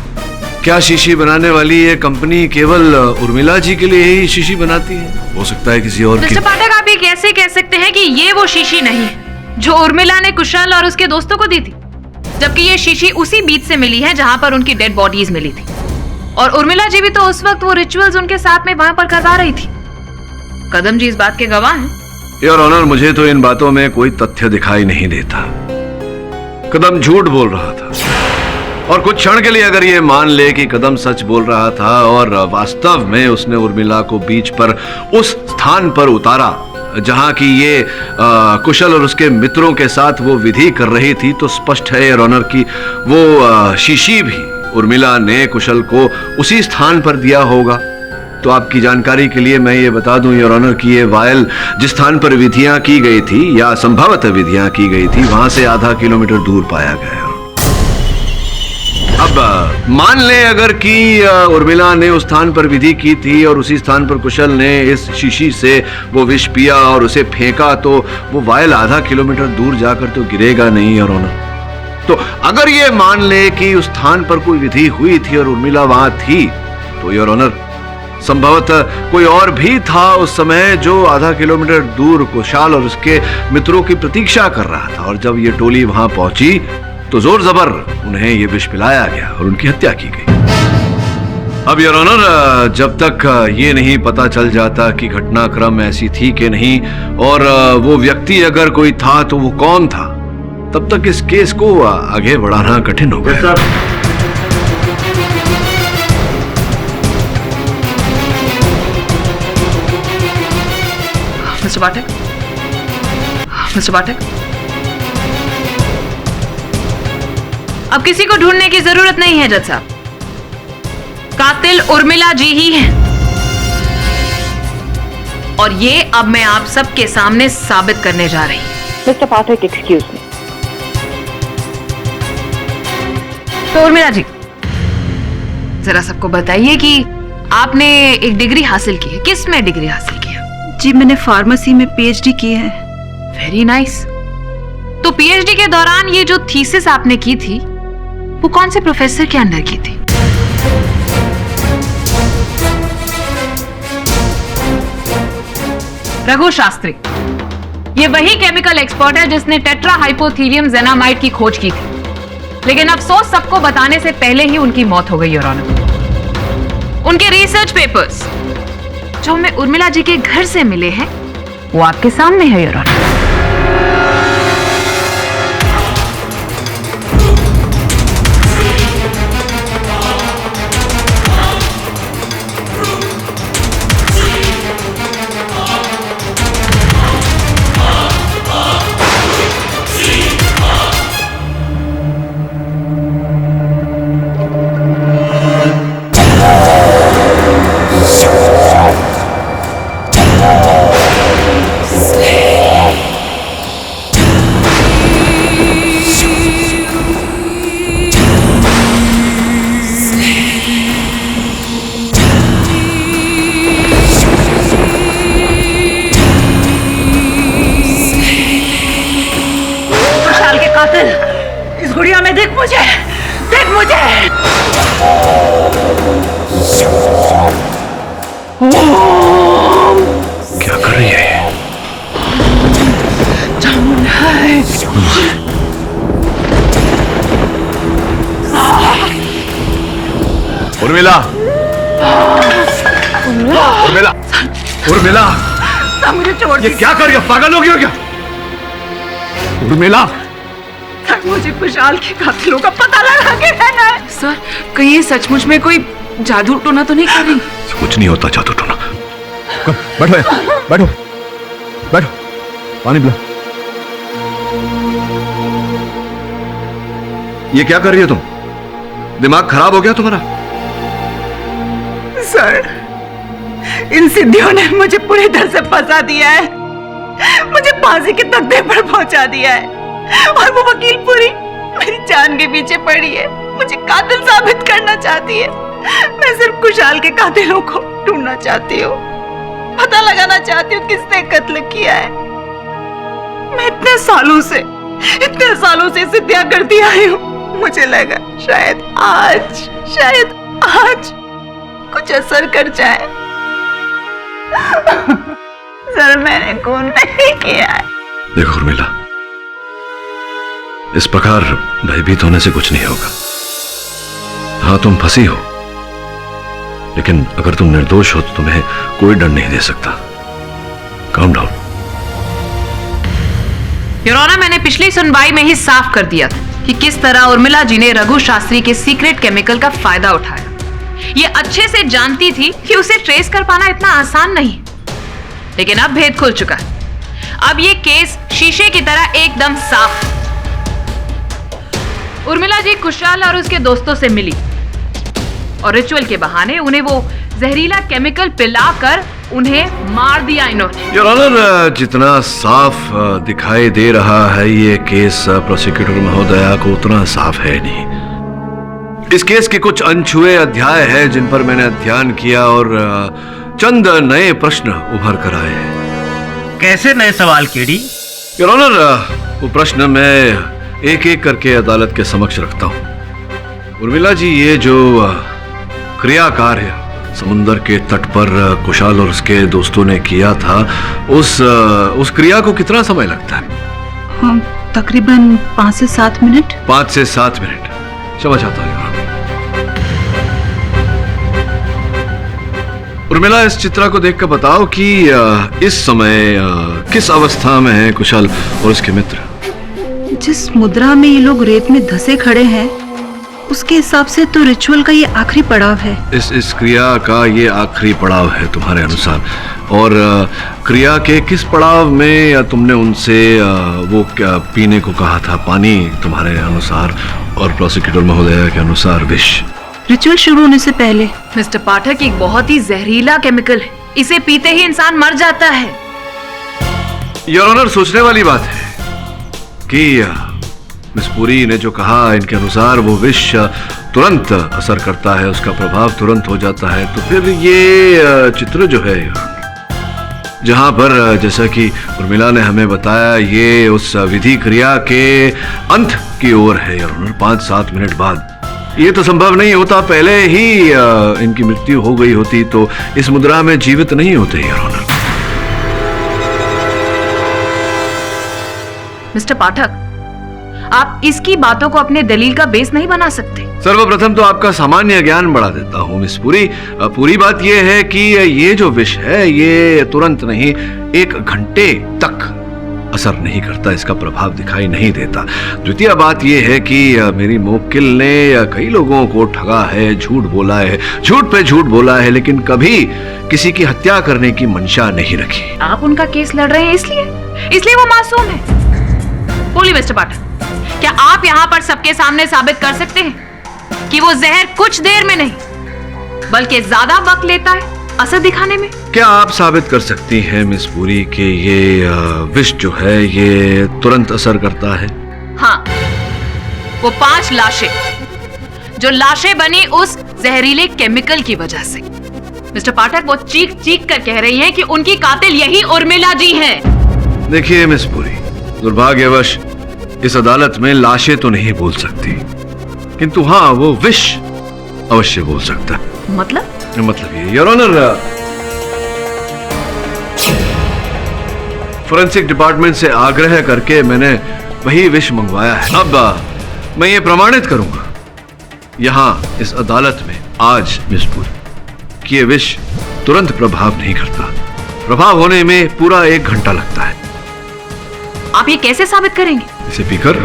क्या शीशी बनाने वाली ये कंपनी केवल उर्मिला जी के लिए ही शीशी बनाती है? हो सकता है किसी और की। मिस्टर पाठक, आप ये कैसे कह सकते हैं कि ये वो शीशी नहीं है जो उर्मिला ने कुशल और उसके दोस्तों को दी थी, जबकि ये शीशी उसी बीच से मिली है जहां पर उनकी डेड बॉडीज मिली थी, और उर्मिला जी भी तो उस वक्त वो रिचुअल्स उनके साथ में वहां पर करवा रही थी। कदम जी इस बात के गवाह हैं। योर ऑनर, मुझे तो इन बातों में कोई तथ्य दिखाई नहीं देता। कदम झूठ बोल रहा था, और कुछ क्षण के लिए अगर ये मान ले कि कदम सच बोल रहा था और वास्तव में उसने उर्मिला को बीच पर उस स्थान पर उतारा जहां की ये कुशल और उसके मित्रों के साथ वो विधि कर रही थी, तो स्पष्ट है योर ऑनर कि वो शीशी भी उर्मिला ने कुशल को उसी स्थान पर दिया होगा। तो आपकी जानकारी के लिए मैं ये बता दूं योर ऑनर कि ये वायल जिस स्थान पर विधियां की गई थी या संभवतः विधियां की गई थी, वहां से आधा किलोमीटर दूर पाया गया। अब मान ले अगर कि उर्मिला ने उस स्थान पर विधि की थी और उसी स्थान पर कुशल ने इस शीशी से वो विष पिया और उसे फेंका, तो वो वायल आधा किलोमीटर दूर जाकर तो गिरेगा नहीं योर ऑनर। तो अगर ये मान ले कि उस स्थान पर कोई विधि हुई थी और उर्मिला वहां थी, तो योर ऑनर संभवतः कोई और भी था उस समय जो आधा किलोमीटर दूर कुशाल और उसके मित्रों की प्रतीक्षा कर रहा था, और जब ये टोली वहां पहुंची तो जोर जबर उन्हें ये विष पिलाया गया और उनकी हत्या की गई। अब योर ऑनर, जब तक ये नहीं पता चल जाता कि घटनाक्रम ऐसी थी कि नहीं और वो व्यक्ति अगर कोई था तो वो कौन था, तब तक इस केस को आगे बढ़ाना कठिन होगा। मिस्टर पाठक, मिस्टर पाठक, अब किसी को ढूंढने की जरूरत नहीं है जज साहब, कातिल उर्मिला जी ही है, और ये अब मैं आप सबके सामने साबित करने जा रही हूं। मिस्टर पाठक, एक्सक्यूज मी। तो उर्मिला जी, जरा सबको बताइए कि आपने एक डिग्री हासिल की है, किस में डिग्री हासिल किया? जी, मैंने फार्मेसी में पीएचडी की है। Very nice. तो पीएचडी के दौरान ये जो थीसिस आपने की थी वो कौन से प्रोफेसर के अंडर की थी? रघु शास्त्री, ये वही केमिकल एक्सपर्ट है जिसने टेट्राहाइपोथीलियम जेनामाइड की खोज की थी, लेकिन अफसोस सबको बताने से पहले ही उनकी मौत हो गई योर ऑनर। उनके रिसर्च पेपर्स जो हमें उर्मिला जी के घर से मिले हैं वो आपके सामने है योर ऑनर। इस गुड़िया में देख मुझे, देख मुझे। क्या कर रही है? उर्मिला, उर्मिला, उर्मिला, मुझे छोड़ ये क्या कर रही है? पागल हो गई हो क्या? उर्मिला, मुझे खुशहाल के कातिलों का पता लगा के रहना है। सर, कहीं ये सचमुच में कोई जादू टोना तो नहीं कर रही? कुछ नहीं होता जादू टोना। बैठो बैठो बैठो, पानी पिला। ये क्या कर रही हो तुम? दिमाग खराब हो गया तुम्हारा? सर, इन सिद्धियों ने मुझे पूरी तरह से फंसा दिया है, मुझे फांसी के तख्ते पर पहुंचा दिया है, और वो वकील पूरी मेरी जान के पीछे पड़ी है, मुझे कातिल साबित करना चाहती है। मैं सिर्फ खुशहाल के कातिलों को ढूंढना चाहती हूँ, पता लगाना चाहती हूँ किसने कत्ल किया है। मैं इतने सालों से सिद्धियां करती आई हूँ, मुझे लगा शायद आज कुछ असर कर जाए। सर, मैंने खून नहीं किया है। देखो उर्मिला, इस प्रकार भयभीत होने से कुछ नहीं होगा। हाँ, तुम फंसी हो, लेकिन अगर तुम निर्दोष हो तो तुम्हें कोई डर नहीं दे सकता। Calm down. योर ऑनर, मैंने पिछली सुनवाई में ही साफ कर दिया था कि किस तरह उर्मिला जी ने रघु शास्त्री के सीक्रेट केमिकल का फायदा उठाया। ये अच्छे से जानती थी कि उसे ट्रेस कर पाना इतना आसान नहीं, लेकिन अब भेद खुल चुका है। अब ये केस शीशे की तरह एकदम साफ। उर्मिला जी खुशहाल और उसके दोस्तों से मिली और रिचुअल के बहाने उन्हें वो जहरीला केमिकल पिलाकर उन्हें मार दिया इन्होंने। योर ऑनर, जितना साफ दिखाई दे रहा है ये केस प्रोसिक्यूटर महोदया को उतना साफ है नहीं। इस केस के कुछ अनछुए अध्याय हैं जिन पर मैंने अध्ययन किया और चंद नए प्रश्न उभर कर आए हैं। कैसे नए सवाल केडी? योर ऑनर, वो प्रश्न मैं एक एक करके अदालत के समक्ष रखता हूं। उर्मिला जी, ये जो क्रिया कार्य समुंदर के तट पर कुशाल और उसके दोस्तों ने किया था, उस क्रिया को कितना समय लगता है? तकरीबन 5 से 7 मिनट। 5 से 7 मिनट, समझ आता है। उर्मिला, इस चित्र को देखकर बताओ कि इस समय किस अवस्था में है कुशाल और उसके मित्र? जिस मुद्रा में ये लोग रेत में धंसे खड़े हैं, उसके हिसाब से तो रिचुअल का ये आखिरी पड़ाव है। इस क्रिया का ये आखिरी पड़ाव है तुम्हारे अनुसार। और क्रिया के किस पड़ाव में तुमने उनसे वो क्या पीने को कहा था? पानी तुम्हारे अनुसार और प्रोसिक्यूटर महोदया के अनुसार विष। रिचुअल शुरू होने से पहले। मिस्टर पाठक, एक बहुत ही जहरीला केमिकल है, इसे पीते ही इंसान मर जाता है। योर ऑनर, सोचने वाली बात है कि मिस पुरी ने जो कहा, इनके अनुसार वो विष तुरंत असर करता है, उसका प्रभाव तुरंत हो जाता है। तो फिर ये चित्र जो है जहां पर जैसा कि उर्मिला ने हमें बताया ये उस विधि क्रिया के अंत की ओर है योर ऑनर। 5-7 मिनट बाद ये तो संभव नहीं होता, पहले ही इनकी मृत्यु हो गई होती तो इस मुद्रा में जीवित नहीं होते योर ऑनर। मिस्टर पाठक, आप इसकी बातों को अपने दलील का बेस नहीं बना सकते। सर्वप्रथम तो आपका सामान्य ज्ञान बढ़ा देता हूँ मिस पुरी। पूरी बात यह है कि ये जो विष है ये तुरंत नहीं, 1 घंटे तक असर नहीं करता, इसका प्रभाव दिखाई नहीं देता। द्वितीय बात यह है कि मेरी मोक्किल ने कई लोगों को ठगा है, झूठ बोला है, झूठ पे झूठ बोला है, लेकिन कभी किसी की हत्या करने की मंशा नहीं रखी। आप उनका केस लड़ रहे हैं इसलिए वो मासूम है। बोलिए मिस्टर पाठक, क्या आप यहाँ पर सबके सामने साबित कर सकते हैं कि वो जहर कुछ देर में नहीं बल्कि ज्यादा वक्त लेता है असर दिखाने में? क्या आप साबित कर सकती हैं मिस पुरी कि ये विष जो है ये तुरंत असर करता है? हाँ, वो 5 लाशें जो लाशें बनी उस जहरीले केमिकल की वजह से। मिस्टर पाठक, वो चीख चीख कर कह रही हैं कि उनकी कातिल यही उर्मिला जी हैं। देखिए मिस पुरी, दुर्भाग्यवश इस अदालत में लाशें तो नहीं बोल सकती, किंतु हाँ वो विष अवश्य बोल सकता है। मतलब ये योर ऑनर, फोरेंसिक डिपार्टमेंट से आग्रह करके मैंने वही विष मंगवाया है। अब मैं ये प्रमाणित करूंगा यहां इस अदालत में आज मिस पुरी कि ये विष तुरंत प्रभाव नहीं करता, प्रभाव होने में पूरा 1 घंटा लगता है। आप ये कैसे साबित करेंगे? इसे पीकर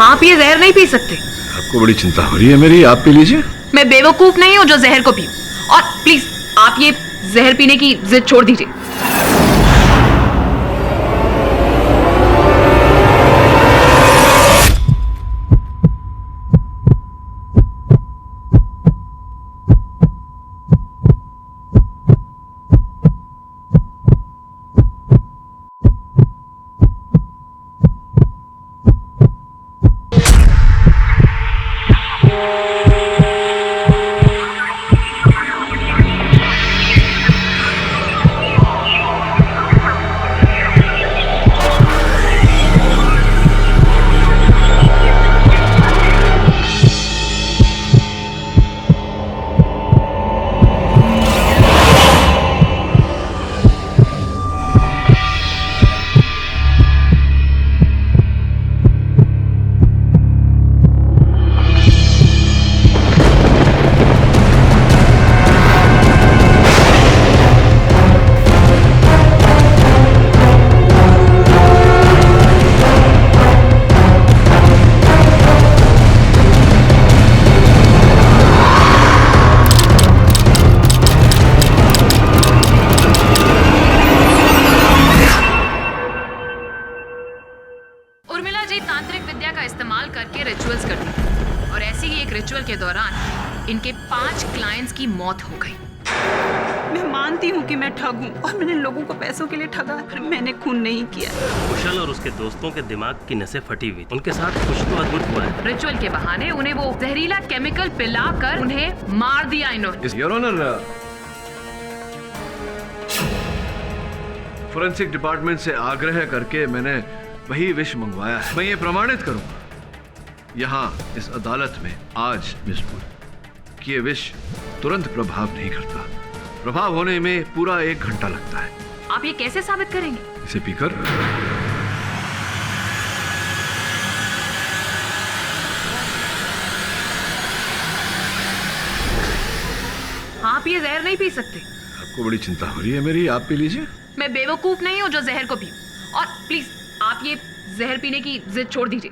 आप ये जहर नहीं पी सकते। आपको बड़ी चिंता हो रही है मेरी, आप पी लीजिए। मैं बेवकूफ नहीं हूं जो जहर को पीऊं। और प्लीज आप ये जहर पीने की जिद छोड़ दीजिए। के दौरान इनके 5 क्लाइंट्स की मौत हो गई। मैं मानती हूँ कि मैं ठग हूँ और मैंने लोगों को पैसों के लिए ठगा, पर मैंने खून नहीं किया। कुशल और उसके दोस्तों के दिमाग की नसें फटी हुई, उनके साथ कुछ तो अद्भुत हुआ है। रिचुअल के बहाने उन्हें वो जहरीला केमिकल पिलाकर उन्हें मार दिया इन्होंने। योर ऑनर, फोरेंसिक डिपार्टमेंट से आग्रह करके मैंने वही विष मंगवाया है। मैं ये प्रमाणित करूंगा यहाँ इस अदालत में आज मिसपुर कि ये विष तुरंत प्रभाव नहीं करता, प्रभाव होने में पूरा 1 घंटा लगता है। आप ये कैसे साबित करेंगे? इसे पीकर आप ये जहर नहीं पी सकते। आपको बड़ी चिंता हो रही है मेरी, आप पी लीजिए। मैं बेवकूफ नहीं हूं जो जहर को पीऊं। और प्लीज आप ये जहर पीने की जिद छोड़ दीजिए।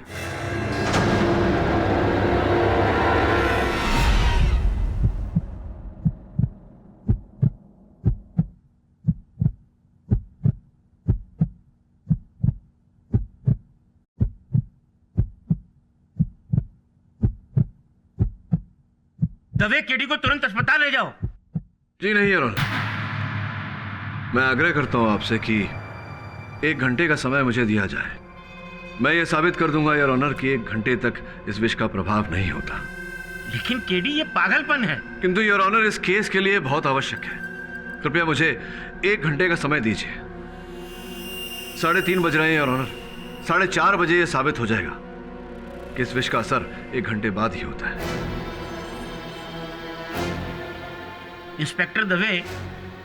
दवे केडी को तुरंत अस्पताल ले जाओ। जी नहीं योर ऑनर, मैं आग्रह करता हूं आपसे कि 1 घंटे का समय मुझे दिया जाए। मैं ये साबित कर दूंगा योर ऑनर कि 1 घंटे तक इस विष का प्रभाव नहीं होता। लेकिन केडी, ये पागलपन है। किंतु योर ऑनर इस केस के लिए बहुत आवश्यक है। कृपया मुझे 1 घंटे का समय दीजिए। 3:30 बज रहे हैं योर ऑनर। 4:30 बजे यह साबित हो जाएगा कि इस विष का असर 1 घंटे बाद ही होता है। इंस्पेक्टर दवे,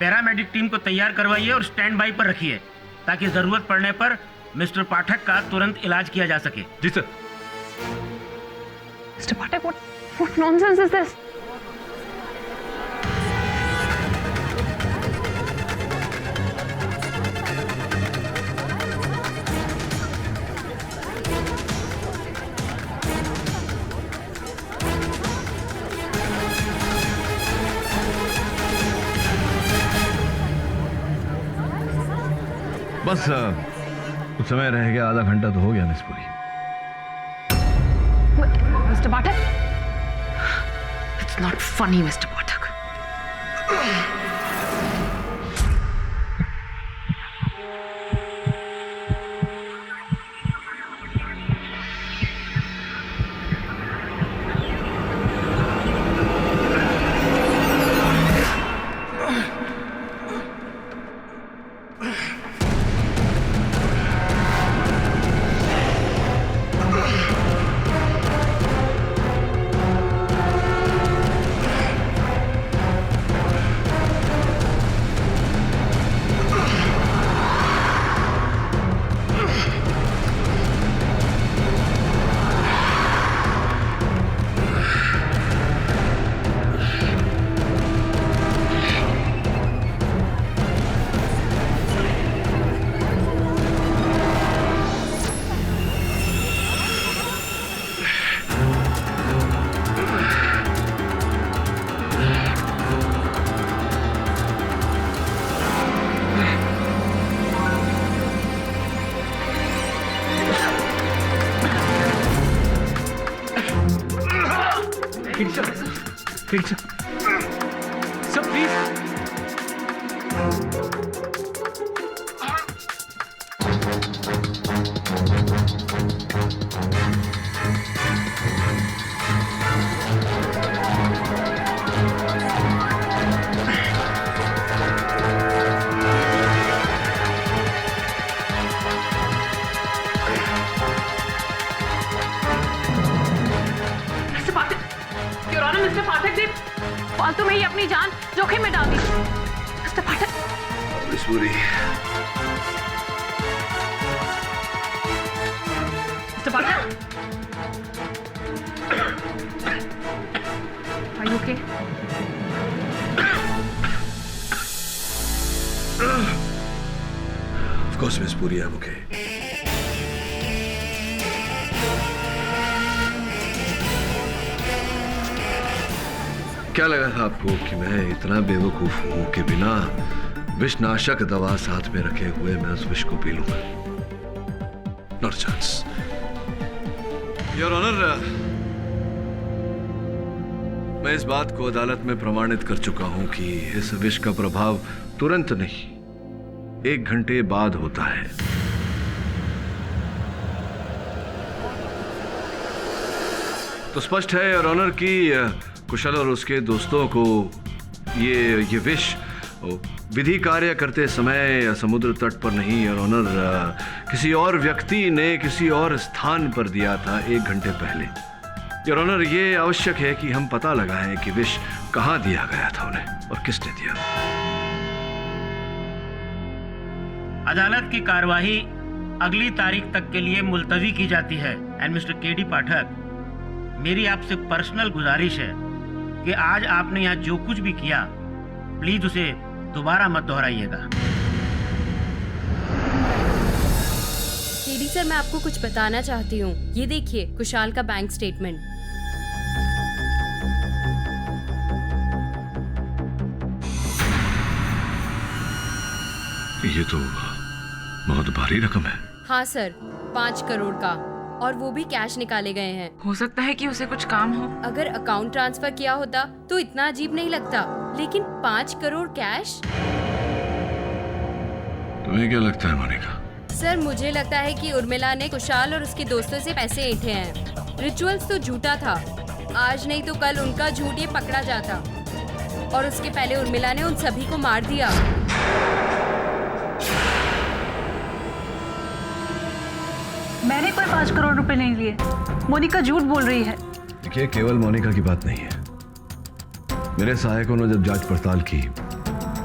पैरामेडिक टीम को तैयार करवाइए और स्टैंड बाई पर रखिए ताकि जरूरत पड़ने पर मिस्टर पाठक का तुरंत इलाज किया जा सके। जी sir. Mister Pathak, what nonsense is this? बस कुछ समय रह गया, आधा घंटा तो हो गया miss Puri. Mr. Pathak? It's not funny, Mr. Pathak. Sir please. Mister Pathak ji फालतू में ही अपनी जान जोखिम में डाल दी। Mister Pathak. Miss Puri. Mister Pathak. Are you okay? Of course, Miss Puri, I'm okay. क्या लगा था आपको कि मैं इतना बेवकूफ हूं कि बिना विषनाशक दवा साथ में रखे हुए मैं उस विष को पी लूंगा? Not chance. योर ऑनर, मैं इस बात को अदालत में प्रमाणित कर चुका हूं कि इस विष का प्रभाव तुरंत नहीं 1 घंटे बाद होता है। तो स्पष्ट है योर ऑनर कि कुशल और उसके दोस्तों को ये विष विधि कार्य करते समय समुद्र तट पर नहीं योर ऑनर, किसी और व्यक्ति ने किसी और स्थान पर दिया था 1 घंटे पहले। योर ऑनर, ये आवश्यक है कि हम पता लगाएं कि विष कहां दिया गया था उन्हें और किसने दिया। अदालत की कार्यवाही अगली तारीख तक के लिए मुलतवी की जाती है। एंड मिस्टर केडी पाठक, मेरी आपसे पर्सनल गुजारिश है कि आज आपने यहाँ जो कुछ भी किया प्लीज उसे दोबारा मत दोहराइएगा। केडी सर, मैं आपको कुछ बताना चाहती हूँ। ये देखिए कुशाल का बैंक स्टेटमेंट। ये तो बहुत भारी रकम है। हाँ सर, 5 करोड़ का, और वो भी कैश निकाले गए हैं। हो सकता है कि उसे कुछ काम हो। अगर अकाउंट ट्रांसफर किया होता तो इतना अजीब नहीं लगता, लेकिन 5 करोड़ कैश। तुम्हें क्या लगता है मोनिका? सर मुझे लगता है कि उर्मिला ने कुशाल और उसके दोस्तों से पैसे ऐंठे हैं। रिचुअल्स तो झूठा था, आज नहीं तो कल उनका झूठ ये पकड़ा जाता और उसके पहले उर्मिला ने उन सभी को मार दिया। मैंने कोई 5 करोड़ रुपए नहीं लिए। मोनिका झूठ बोल रही है। देखिए, केवल मोनिका की बात नहीं है। मेरे सहायकों ने जब जांच पड़ताल की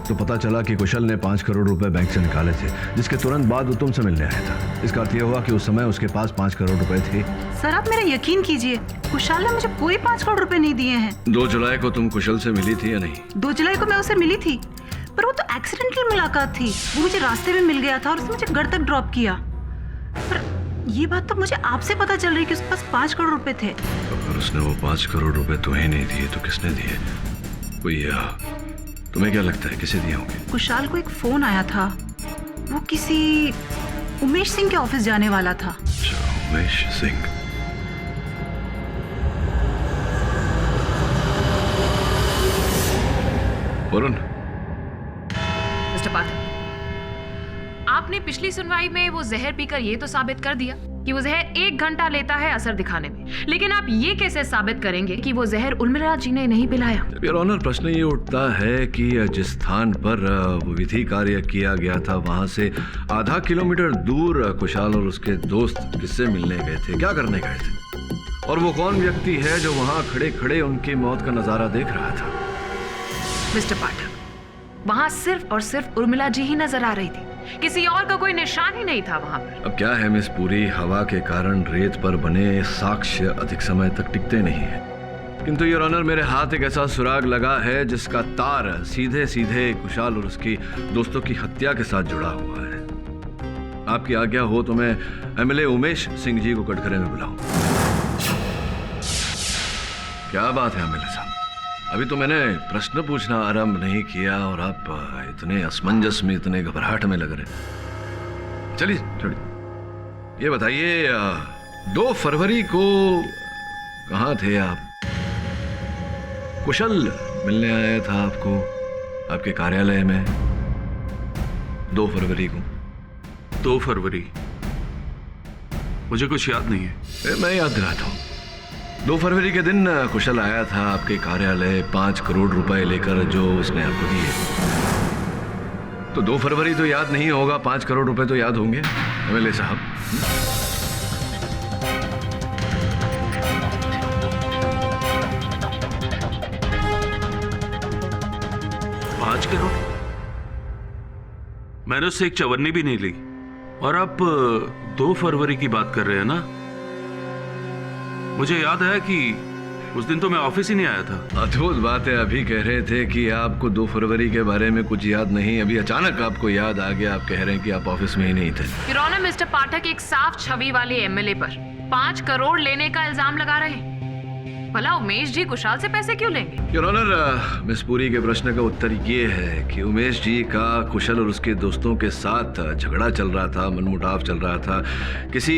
तो पता चला कि कुशल ने 5 करोड़ रुपए बैंक से निकाले थे, जिसके तुरंत बाद वो तुमसे मिलने आया था। इसका अर्थ यह हुआ कि उस समय उसके पास 5 करोड़ रुपए थे। सर आप मेरा यकीन कीजिए, कुशाल ने मुझे कोई 5 करोड़ रुपए नहीं दिए हैं। 2 जुलाई को तुम कुशल से मिली थी या नहीं? 2 जुलाई को मैं उससे मिली थी, पर वो तो एक्सीडेंटल मुलाकात थी। वो मुझे रास्ते में मिल गया था और उसने मुझे घर तक ड्रॉप किया। पर ये बात तो मुझे आपसे पता चल रही कि उसके पास 5 करोड़ रुपए थे। अगर उसने वो 5 करोड़ रुपए तुम्हें नहीं दिए तो किसने दिए? कोई तुम्हें क्या लगता है किसे दिए होंगे? कुशाल को एक फोन आया था, वो किसी उमेश सिंह के ऑफिस जाने वाला था। अच्छा, उमेश सिंह। वरुण। मिस्टर पाठक, आपने पिछली सुनवाई में वो जहर पीकर ये तो साबित कर दिया कि वो जहर 1 घंटा लेता है असर दिखाने में, लेकिन आप ये कैसे साबित करेंगे कि वो जहर उर्मिला जी ने नहीं पिलाया? योर ऑनर, प्रश्न ये उठता है कि जिस स्थान पर वो विधि कार्य किया गया था वहां से आधा किलोमीटर दूर कुशाल और उसके दोस्त किससे मिलने गए थे, क्या करने गए थे, और वो कौन व्यक्ति है जो वहां खड़े खड़े उनकी मौत का नजारा देख रहा था? मिस्टर पाठक, वहां सिर्फ और सिर्फ उर्मिला जी ही नजर आ रही थी, किसी और का कोई निशान ही नहीं था वहां पर। अब क्या है मिस पूरी, हवा के कारण रेत पर बने साक्ष्य अधिक समय तक टिकते नहीं है। किंतु योर ऑनर, मेरे हाथ एक ऐसा सुराग लगा है जिसका तार सीधे सीधे कुशाल और उसकी दोस्तों की हत्या के साथ जुड़ा हुआ है। आपकी आज्ञा हो तो मैं एमएलए उमेश सिंह जी को कटघरे में बुलाऊं। क्या बात है एमएलए साहब, अभी तो मैंने प्रश्न पूछना आरंभ नहीं किया और आप इतने असमंजस में, इतने घबराहट में लग रहे। चलिए छोड़िए, ये बताइए 2 फरवरी को कहाँ थे आप? कुशल मिलने आया था आपको आपके कार्यालय में 2 फरवरी को। 2 फरवरी? मुझे कुछ याद नहीं है। मैं याद दिलाता हूँ। 2 फरवरी के दिन कुशल आया था आपके कार्यालय 5 करोड़ रुपए लेकर, जो उसने आपको दिए। तो 2 फरवरी तो याद नहीं होगा, 5 करोड़ रुपए तो याद होंगे एमएलए साहब। 5 करोड़? मैंने उससे एक चवन्नी भी नहीं ली, और आप 2 फरवरी की बात कर रहे हैं ना? मुझे याद है कि उस दिन तो मैं ऑफिस ही नहीं आया था। अद्भुत बात है, अभी कह रहे थे कि आपको 2 फरवरी के बारे में कुछ याद नहीं, अभी अचानक आपको याद आ गया। आप कह रहे हैं कि आप ऑफिस में ही नहीं थे। योर ऑनर, मिस्टर पाठक एक साफ छवि वाले एमएलए पर 5 करोड़ लेने का इल्जाम लगा रहे हैं। भला उमेश जी कुशाल से पैसे क्यों लेंगे? योर ऑनर, मिस पुरी के प्रश्न का उत्तर ये है कि उमेश जी का कुशल और उसके दोस्तों के साथ झगड़ा चल रहा था, मनमुटाव चल रहा था किसी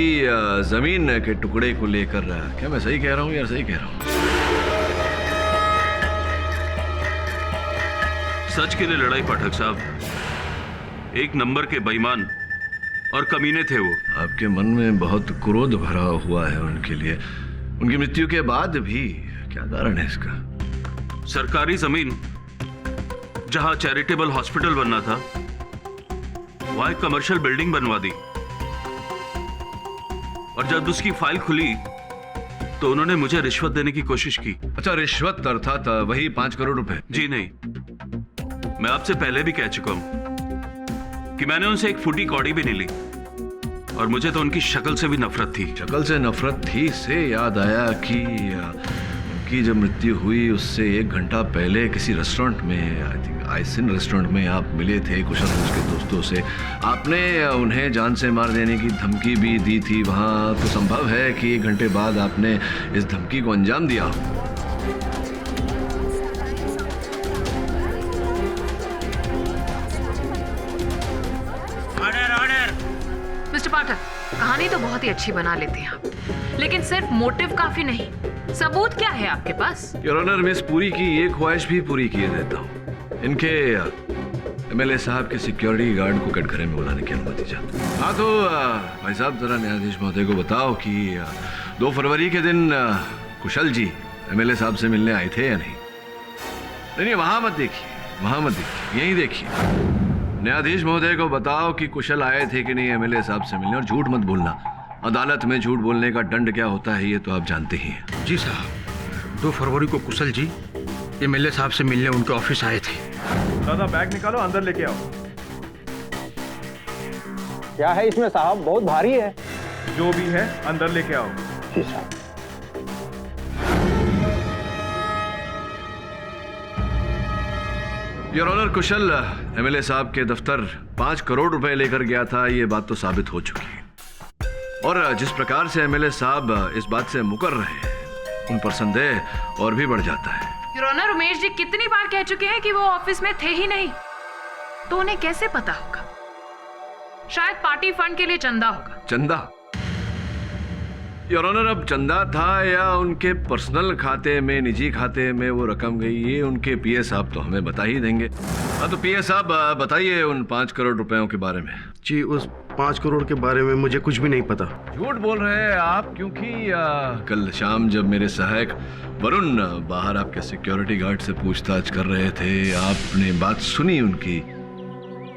जमीन के टुकड़े को लेकर। क्या मैं सही कह रहा हूँ या सही कह रहा हूँ? सच के लिए लड़ाई पाठक साहब, 1 नंबर के बेईमान और कमीने थे वो। आपके मन में बहुत क्रोध भरा हुआ है उनके लिए, उनकी मृत्यु के बाद भी। क्या कारण है इसका? सरकारी जमीन जहां चैरिटेबल हॉस्पिटल बनना था, वहां एक कमर्शियल बिल्डिंग बनवा दी, और जब उसकी फाइल खुली तो उन्होंने मुझे रिश्वत देने की कोशिश की। अच्छा, रिश्वत अर्थात वही 5 करोड़ रुपए? जी नहीं, मैं आपसे पहले भी कह चुका हूं कि मैंने उनसे एक फूटी कौड़ी भी नहीं ली, और मुझे तो उनकी शक्ल से भी नफरत थी। शक्ल से नफरत थी से याद आया कि उनकी जब मृत्यु हुई उससे 1 घंटा पहले किसी रेस्टोरेंट में, आई थिंक आइसिन रेस्टोरेंट में आप मिले थे कुशल उसके दोस्तों से। आपने उन्हें जान से मार देने की धमकी भी दी थी वहाँ, तो संभव है कि 1 घंटे बाद आपने इस धमकी को अंजाम दिया। मिस्टर पाठक, कहानी तो बहुत ही अच्छी बना लेते हैं आप, लेकिन सिर्फ मोटिव काफी नहीं, सबूत क्या है आपके पास? योर ऑनर, मिस पुरी की ये ख्वाहिश भी पूरी किए देता हूँ। इनके एमएलए साहब के सिक्योरिटी गार्ड को कटघरे में बुलाने की अनुमति चाहता हूं। हाँ तो भाई साहब जरा न्यायाधीश महोदय को बताओ कि 2 फरवरी के दिन कुशल जी एमएलए साहब से मिलने आए थे या नहीं? नहीं, वहां मत देखिए, वहां मत देखिए, यहीं देखिए। न्यायाधीश महोदय को बताओ कि कुशल आए थे कि नहीं एमएलए साहब से मिलने, और झूठ मत बोलना। अदालत में झूठ बोलने का दंड क्या होता है ये तो आप जानते ही हैं। जी साहब, 2 फरवरी को कुशल जी एमएलए साहब से मिलने उनके ऑफिस आए थे। दादा बैग निकालो, अंदर लेके आओ। क्या है इसमें साहब? बहुत भारी है। जो भी है अंदर लेके आओ। जी साहब। योर ऑनर, कुशल एमएलए साहब के दफ्तर 5 करोड़ रुपए लेकर गया था, ये बात तो साबित हो चुकी है। और जिस प्रकार से एमएलए साहब इस बात से मुकर रहे हैं, उन पर संदेह और भी बढ़ जाता है। योर ऑनर, उमेश जी कितनी बार कह चुके हैं कि वो ऑफिस में थे ही नहीं, तो उन्हें कैसे पता होगा? शायद पार्टी फंड के लिए चंदा होगा। चंदा? योर ऑनर, अब चंदा था या उनके पर्सनल खाते में, निजी खाते में वो रकम गई, ये उनके पीए साहब तो हमें बता ही देंगे। हाँ तो पीए साहब बताइए उन 5 करोड़ रुपयों के बारे में। जी, उस 5 करोड़ के बारे में मुझे कुछ भी नहीं पता। झूठ बोल रहे हैं आप, क्योंकि कल शाम जब मेरे सहायक वरुण बाहर आपके सिक्योरिटी गार्ड से पूछताछ कर रहे थे, आपने बात सुनी उनकी।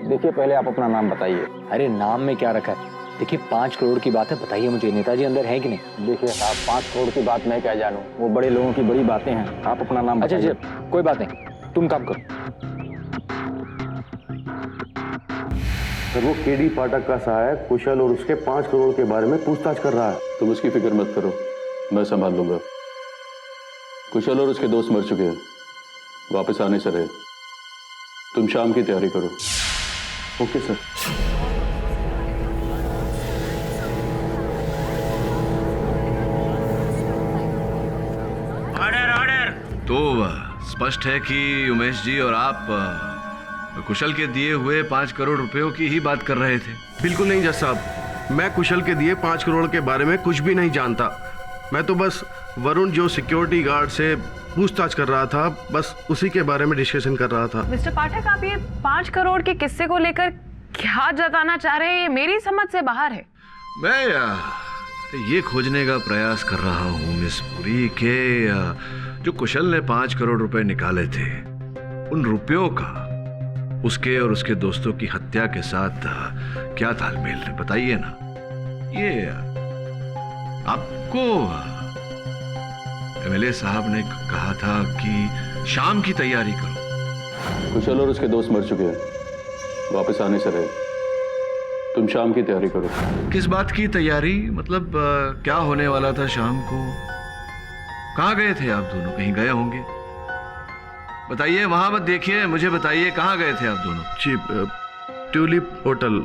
देखिए, पहले आप अपना नाम बताइए। अरे नाम में क्या रखा है? देखिए, 5 करोड़ की बात है, बताइए मुझे नेताजी अंदर है कि नहीं? देखिए साहब, 5 करोड़ की बात मैं क्या जानूं, वो बड़े लोगों की बड़ी बातें हैं। आप अपना नाम बताइए। अच्छा, कोई बात नहीं, तुम काम करो। सर, वो केडी पाठक का सहायक कुशल और उसके 5 करोड़ के बारे में पूछताछ कर रहा है। तुम उसकी फिक्र मत करो, मैं संभाल लूंगा। कुशल और उसके दोस्त मर चुके हैं, वापस आने से रहे। तुम शाम की तैयारी करो। Okay sir. तो स्पष्ट है कि उमेश जी और आप कुशल के दिए हुए 5 करोड़ रुपयों की ही बात कर रहे थे। बिल्कुल नहीं जज साहब, मैं कुशल के दिए 5 करोड़ के बारे में कुछ भी नहीं जानता। मैं तो बस वरुण जो सिक्योरिटी गार्ड से पूछताछ कर रहा था, बस उसी के बारे में डिस्कशन कर रहा था। मिस्टर पाठक, आप ये 5 करोड़ के किस्से को लेकर क्या जताना चाह रहे हैं, ये मेरी समझ से बाहर है। मैं ये खोजने का प्रयास कर रहा हूँ मिस पुरी के जो कुशल ने 5 करोड़ रुपए निकाले थे, उन रुपयों का उसके और उसके दोस्तों की हत्या के साथ क्या तालमेल है, बताइए ना। ये आपको एमएलए साहब ने कहा था कि शाम की तैयारी करो। कुशल और उसके दोस्त मर चुके हैं, वापस आने से रहे। तुम शाम की तैयारी करो। किस बात की तैयारी? मतलब क्या होने वाला था शाम को? कहाँ गए थे आप दोनों? कहीं गए होंगे, बताइए। वहां मत देखिए, मुझे बताइए कहाँ गए थे आप दोनों? जी, ट्यूलिप होटल,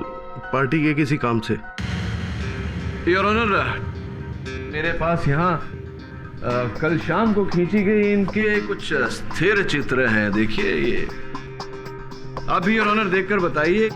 पार्टी के किसी काम से। योर ऑनर, मेरे पास यहाँ कल शाम को खींची गई इनके कुछ स्थिर चित्र हैं, देखिए ये। आप भी योर ऑनर देखकर बताइए।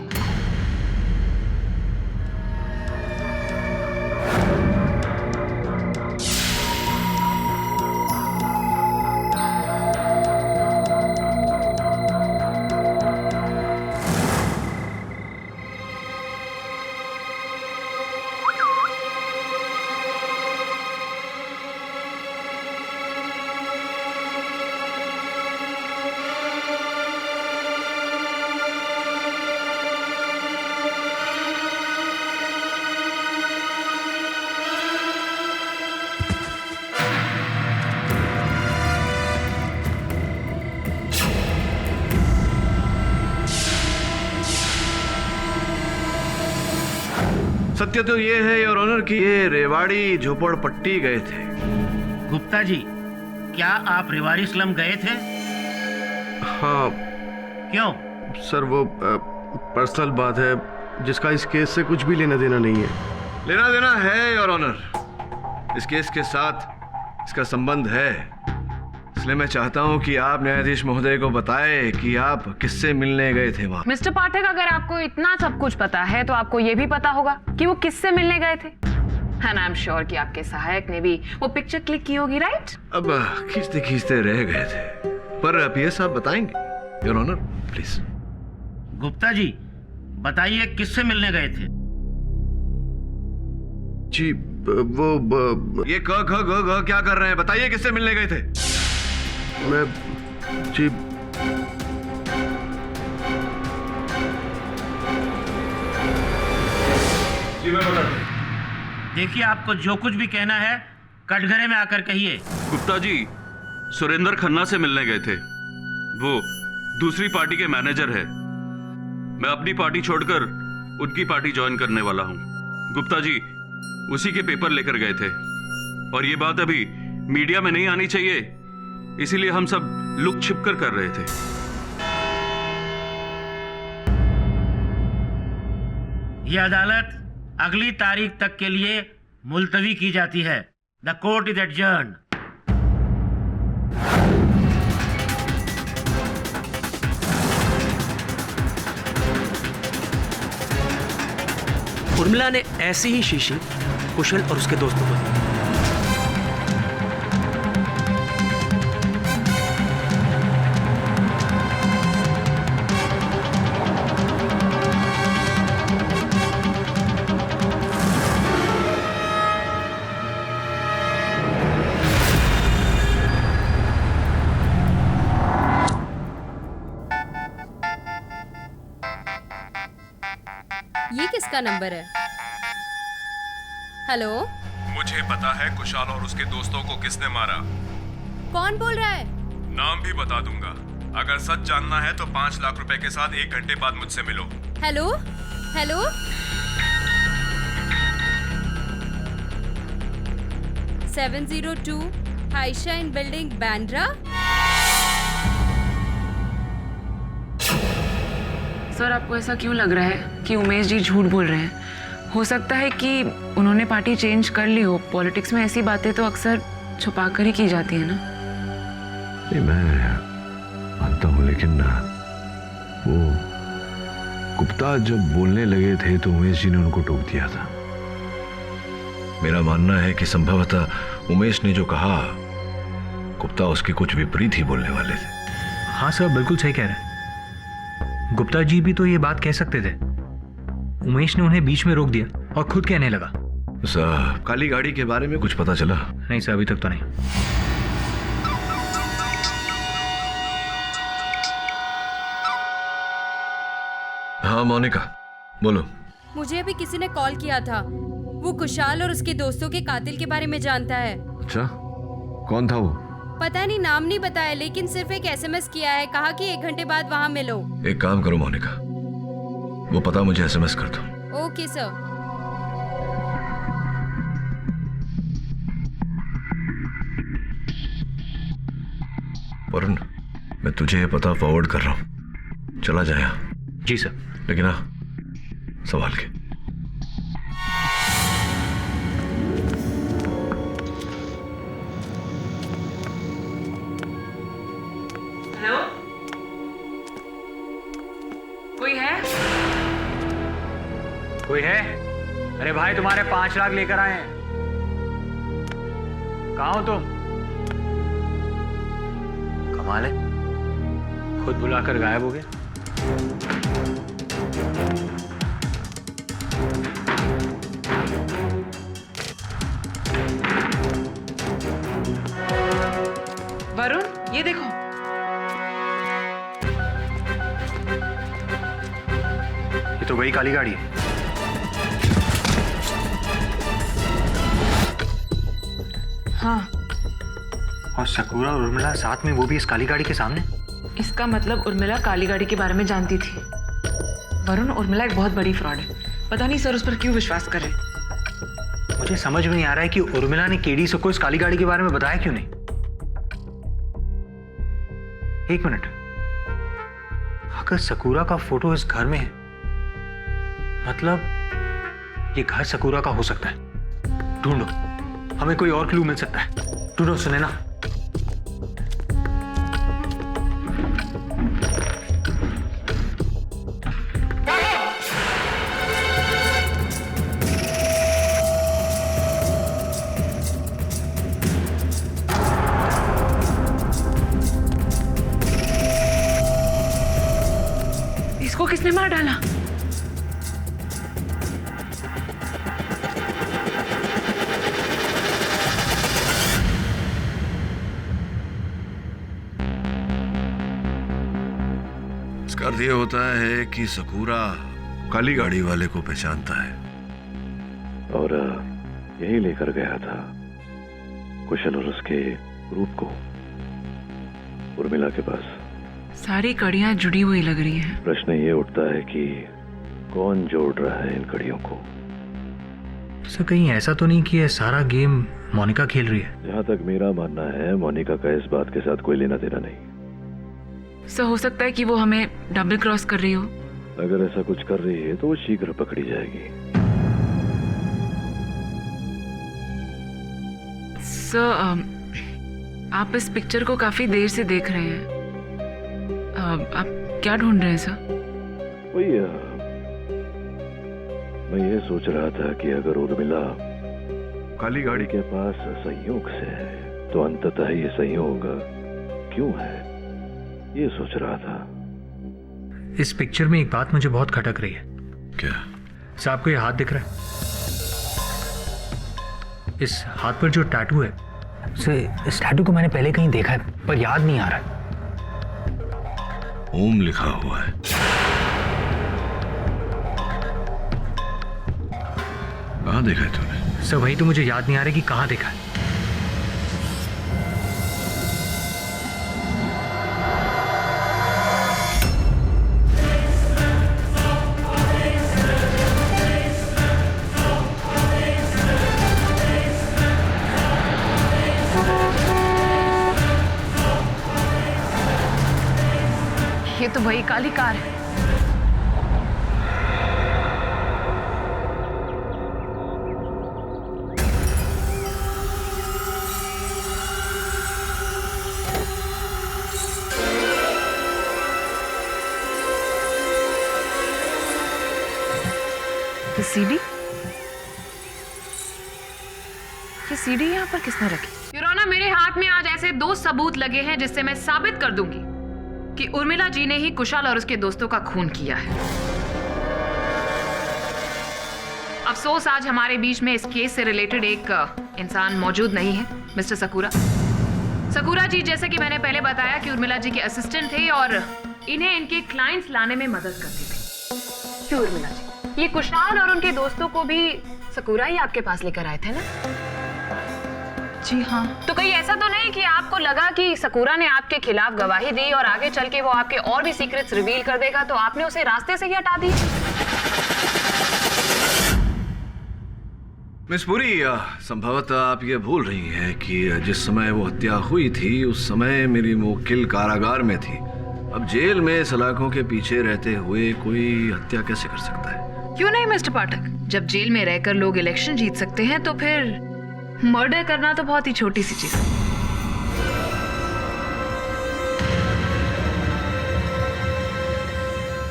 सत्य तो ये है योर ऑनर कि ये रेवाड़ी झोपड़पट्टी गए थे। गुप्ता जी, क्या आप रेवाड़ी स्लम गए थे? हाँ। क्यों? सर, वो पर्सनल बात है जिसका इस केस से कुछ भी लेना देना नहीं है। लेना देना है योर ऑनर, इस केस के साथ इसका संबंध है। इसलिए मैं चाहता हूं कि आप न्यायाधीश महोदय को बताएं कि आप किससे मिलने गए थे वहां। मिस्टर पाठक, अगर आपको इतना सब कुछ पता है तो आपको ये भी पता होगा कि वो किससे मिलने गए थे। एंड आई एम श्योर कि आपके सहायक ने भी वो पिक्चर क्लिक की होगी, राइट? अब खींचते खींचते रह गए थे, पर पीएस साहब बताएंगे your honour, please. Gupta ji, बताइए किससे मिलने गए थे? जी वो ये क्या कर रहे हैं? बताइए किससे मिलने गए थे? मैं जी मैं बता देखिए, आपको जो कुछ भी कहना है कटघरे में आकर कहिए। गुप्ता जी सुरेंद्र खन्ना से मिलने गए थे। वो दूसरी पार्टी के मैनेजर है। मैं अपनी पार्टी छोड़कर उनकी पार्टी ज्वाइन करने वाला हूं। गुप्ता जी उसी के पेपर लेकर गए थे और ये बात अभी मीडिया में नहीं आनी चाहिए, इसीलिए हम सब लुक छिप कर रहे थे। यह अदालत अगली तारीख तक के लिए मुलतवी की जाती है। The court is adjourned. Urmila ने ऐसी ही शीशी कुशल और उसके दोस्तों को दी। ये किसका नंबर है? हेलो, मुझे पता है कुशाल और उसके दोस्तों को किसने मारा। कौन बोल रहा है? नाम भी बता दूंगा। अगर सच जानना है तो 5 लाख रुपए के साथ 1 घंटे बाद मुझसे मिलो। Hello hello, 702 Highshine building Bandra. Sir, आपको ऐसा क्यों लग रहा है कि उमेश जी झूठ बोल रहे हैं? हो सकता है कि उन्होंने पार्टी चेंज कर ली हो। पॉलिटिक्स में ऐसी बातें तो अक्सर छुपा कर ही की जाती है ना। नहीं, मैं मानता हूँ, लेकिन ना वो गुप्ता जब बोलने लगे थे तो उमेश जी ने उनको टोक दिया था। मेरा मानना है कि संभवतः उमेश ने जो कहा गुप्ता उसके कुछ विपरीत ही बोलने वाले थे। हाँ सर, बिल्कुल सही कह रहे हैं। गुप्ता जी भी तो ये बात कह सकते थे। उमेश ने उन्हें बीच में रोक दिया और खुद कहने लगा। साहब, काली गाड़ी के बारे में कुछ पता चला? नहीं सर, अभी तक तो नहीं। हाँ मोनिका, बोलो। मुझे अभी किसी ने कॉल किया था। वो कुशाल और उसके दोस्तों के कातिल के बारे में जानता है। अच्छा, कौन था वो? पता नहीं, नाम नहीं बताया, लेकिन सिर्फ एक SMS किया है। कहा कि 1 घंटे बाद वहाँ मिलो। एक काम करो मोनिका, वो पता मुझे SMS कर दो। Okay sir. वरुण, मैं तुझे ये पता फॉरवर्ड कर रहा हूँ, चला जाए। जी सर। लेकिन हाँ, संभाल के। हेलो, कोई है? कोई है? अरे भाई, तुम्हारे 5 लाख लेकर आए हैं। कहाँ हो तुम? कमाल है, खुद बुलाकर गायब हो गए। वरुण, ये देखो। ये तो वही काली गाड़ी है। हाँ, और सकूरा और उर्मिला साथ में, वो भी इस काली गाड़ी के सामने। इसका मतलब उर्मिला काली गाड़ी के बारे में जानती थी। वरुण, उर्मिला एक बहुत बड़ी फ्रॉड है। पता नहीं सर उस पर क्यों विश्वास कर रहे। मुझे समझ में नहीं आ रहा है कि उर्मिला ने केडी को इस काली गाड़ी के बारे में बताया क्यों नहीं। 1 मिनट, अगर सकूरा का फोटो इस घर में है, मतलब ये घर सकूरा का हो सकता है। ढूंढो, हमें कोई और क्लू मिल सकता है। ढूंढो, सुने ना। किसने मार डाला? इसका अर्थ ये होता है कि सकूरा काली गाड़ी वाले को पहचानता है और यही लेकर गया था कुशल और उसके ग्रुप को उर्मिला के पास। सारी कड़ियां जुड़ी हुई लग रही हैं। प्रश्न ये उठता है कि कौन जोड़ रहा है इन कड़ियों को? सर कहीं ऐसा तो नहीं कि ये सारा गेम मोनिका खेल रही है? जहां तक मेरा मानना है मोनिका का इस बात के साथ कोई लेना देना नहीं। सर हो सकता है कि वो हमें डबल क्रॉस कर रही हो। अगर ऐसा कुछ कर रही है तो वो शीघ्र पकड़ी जाएगी। सर आप इस पिक्चर को काफी देर से देख रहे हैं। आप क्या ढूंढ रहे हैं सर? वही मैं ये सोच रहा था कि अगर उर्मिला काली गाड़ी के पास संयोग से है तो अंततः ये संयोग क्यों है, ये सोच रहा था। इस पिक्चर में एक बात मुझे बहुत खटक रही है। क्या? सर आपको ये हाथ दिख रहा है? इस हाथ पर जो टैटू है, सर इस टैटू को मैंने पहले कहीं देखा है पर याद नहीं आ रहा है। ओम लिखा हुआ है। कहाँ देखा है तूने? सर वही तो मुझे याद नहीं आ रहा कि कहाँ देखा है। ये तो वही काली कार है। ये सीडी? ये सीडी यहाँ पर किसने रखी? योर ऑनर, मेरे हाथ में आज ऐसे 2 सबूत लगे हैं जिससे मैं साबित कर दूंगी कि उर्मिला जी ने ही कुशाल और उसके दोस्तों का खून किया है। अफसोस आज हमारे बीच में इस केस से रिलेटेड एक इंसान मौजूद नहीं है, मिस्टर सकूरा। सकूरा जी, जैसे कि मैंने पहले बताया कि उर्मिला जी के असिस्टेंट थे और इन्हें इनके क्लाइंट्स लाने में मदद करते थे। क्यों उर्मिला जी, ये कुशाल और उनके दोस्तों को भी सकूरा ही आपके पास लेकर आए थे ना? जी हाँ। तो कहीं ऐसा तो नहीं कि आपको लगा कि सकूरा ने आपके खिलाफ गवाही दी और आगे चल के वो आपके और भी सीक्रेट्स रिवील कर देगा तो आपने उसे रास्ते से ही हटा दी? मिस पुरी, संभवतः आप ये भूल रही हैं कि जिस समय वो हत्या हुई थी उस समय मेरी मुवक्किल कारागार में थी। अब जेल में सलाखों के पीछे रहते हुए कोई हत्या कैसे कर सकता है? क्यों नहीं मिस्टर पाठक, जब जेल में रहकर लोग इलेक्शन जीत सकते हैं तो फिर मर्डर करना तो बहुत ही छोटी सी चीज है।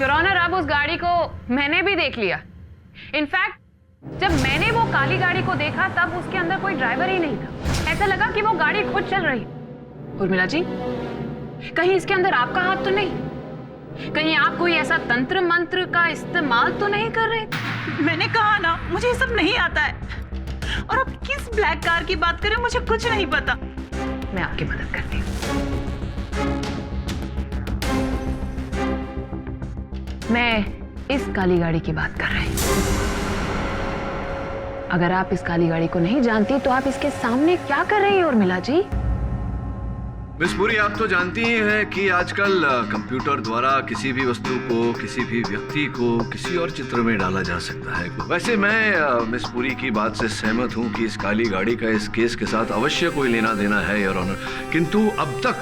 योर ऑनर, अब उस गाड़ी को मैंने भी देख लिया। इनफैक्ट जब मैंने वो काली गाड़ी को देखा तब उसके अंदर कोई ड्राइवर ही नहीं था। ऐसा लगा कि वो गाड़ी खुद चल रही। उर्मिला जी, कहीं इसके अंदर आपका हाथ तो नहीं? कहीं आप कोई ऐसा तंत्र मंत्र का इस्तेमाल तो नहीं कर रहे? मैंने कहा ना, मुझे ये सब नहीं आता है। और आप किस ब्लैक कार की बात करें, मुझे कुछ नहीं पता। मैं आपकी मदद करती हूँ। मैं इस काली गाड़ी की बात कर रही हूँ। अगर आप इस काली गाड़ी को नहीं जानती तो आप इसके सामने क्या कर रही हैं उर्मिला जी? मिस पुरी, आप तो जानती ही हैं कि आजकल कंप्यूटर द्वारा किसी भी वस्तु को, किसी भी व्यक्ति को किसी और चित्र में डाला जा सकता है। वैसे मैं मिस पुरी की बात से सहमत हूं कि इस काली गाड़ी का इस केस के साथ अवश्य कोई लेना देना है योर ऑनर, किंतु अब तक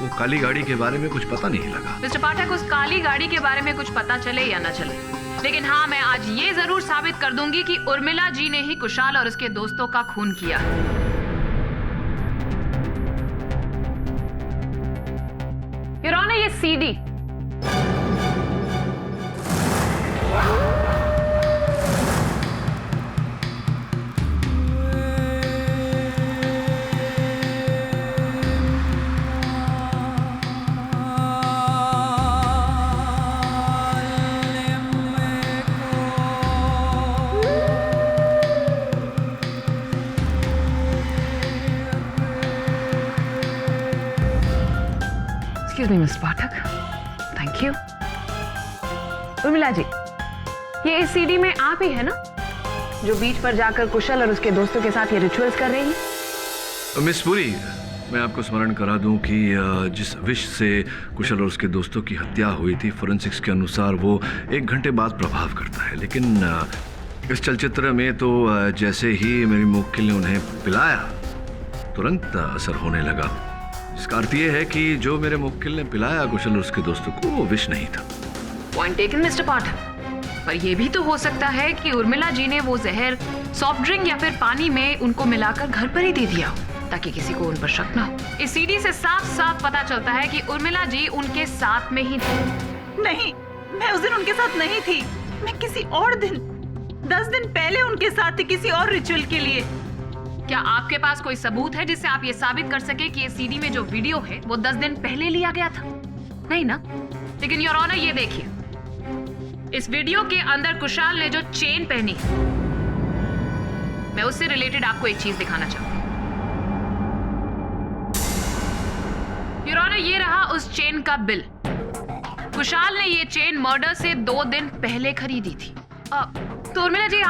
वो काली गाड़ी के बारे में कुछ पता नहीं लगा। मिस्टर पाठक, उस काली गाड़ी के बारे में कुछ पता चले या न चले, लेकिन हाँ, मैं आज ये जरूर साबित कर दूंगी कि उर्मिला जी ने ही कुशाल और उसके दोस्तों का खून किया। योर ऑनर, ये CD excuse me miss Pathak, thank you. Urmila ji, ये इस सीडी में आप ही है ना जो बीच पर जाकर कुशल और उसके दोस्तों के साथ ये रिचुअल्स कर रही हैं? मिस पुरी, मैं आपको स्मरण करा दूं कि जिस विष से कुशल और उसके दोस्तों की हत्या हुई थी, फोरेंसिक्स के अनुसार वो 1 घंटे बाद प्रभाव करता है। लेकिन इस चलचित्र में तो जैसे ही मेरी मुवक्किल ने उन्हें पिलाया तुरंत असर होने लगा। इसका अर्थ ये है कि जो मेरे मुवक्किल ने पिलाया कुशल और उसके दोस्तों को वो विष नहीं था। पॉइंट टेकन मिस्टर पाठक। पर यह भी तो हो सकता है कि उर्मिला जी ने वो जहर सॉफ्ट ड्रिंक या फिर पानी में उनको मिलाकर घर पर ही दे दिया हो, ताकि किसी को उन पर शक ना हो। इस सीडी से साफ साफ पता चलता है कि उर्मिला जी उनके साथ में ही थी। नहीं, मैं उस दिन उनके साथ नहीं थी। मैं किसी और दिन 10 दिन पहले उनके साथ थी, किसी और रिचुअल के लिए। क्या आपके पास कोई सबूत है जिससे आप ये साबित कर सके कि ये सीडी में जो वीडियो है वो 10 दिन पहले लिया गया था? नहीं ना? लेकिन योर ऑनर, ये देखिए, इस वीडियो के अंदर कुशाल ने जो चेन पहनी, मैं उससे रिलेटेड आपको एक चीज दिखाना चाहूंगी। योर ऑनर, ये रहा उस चेन का बिल। कुशाल ने ये चेन मर्डर से 2 दिन पहले खरीदी थी। तो उर्मिला जी,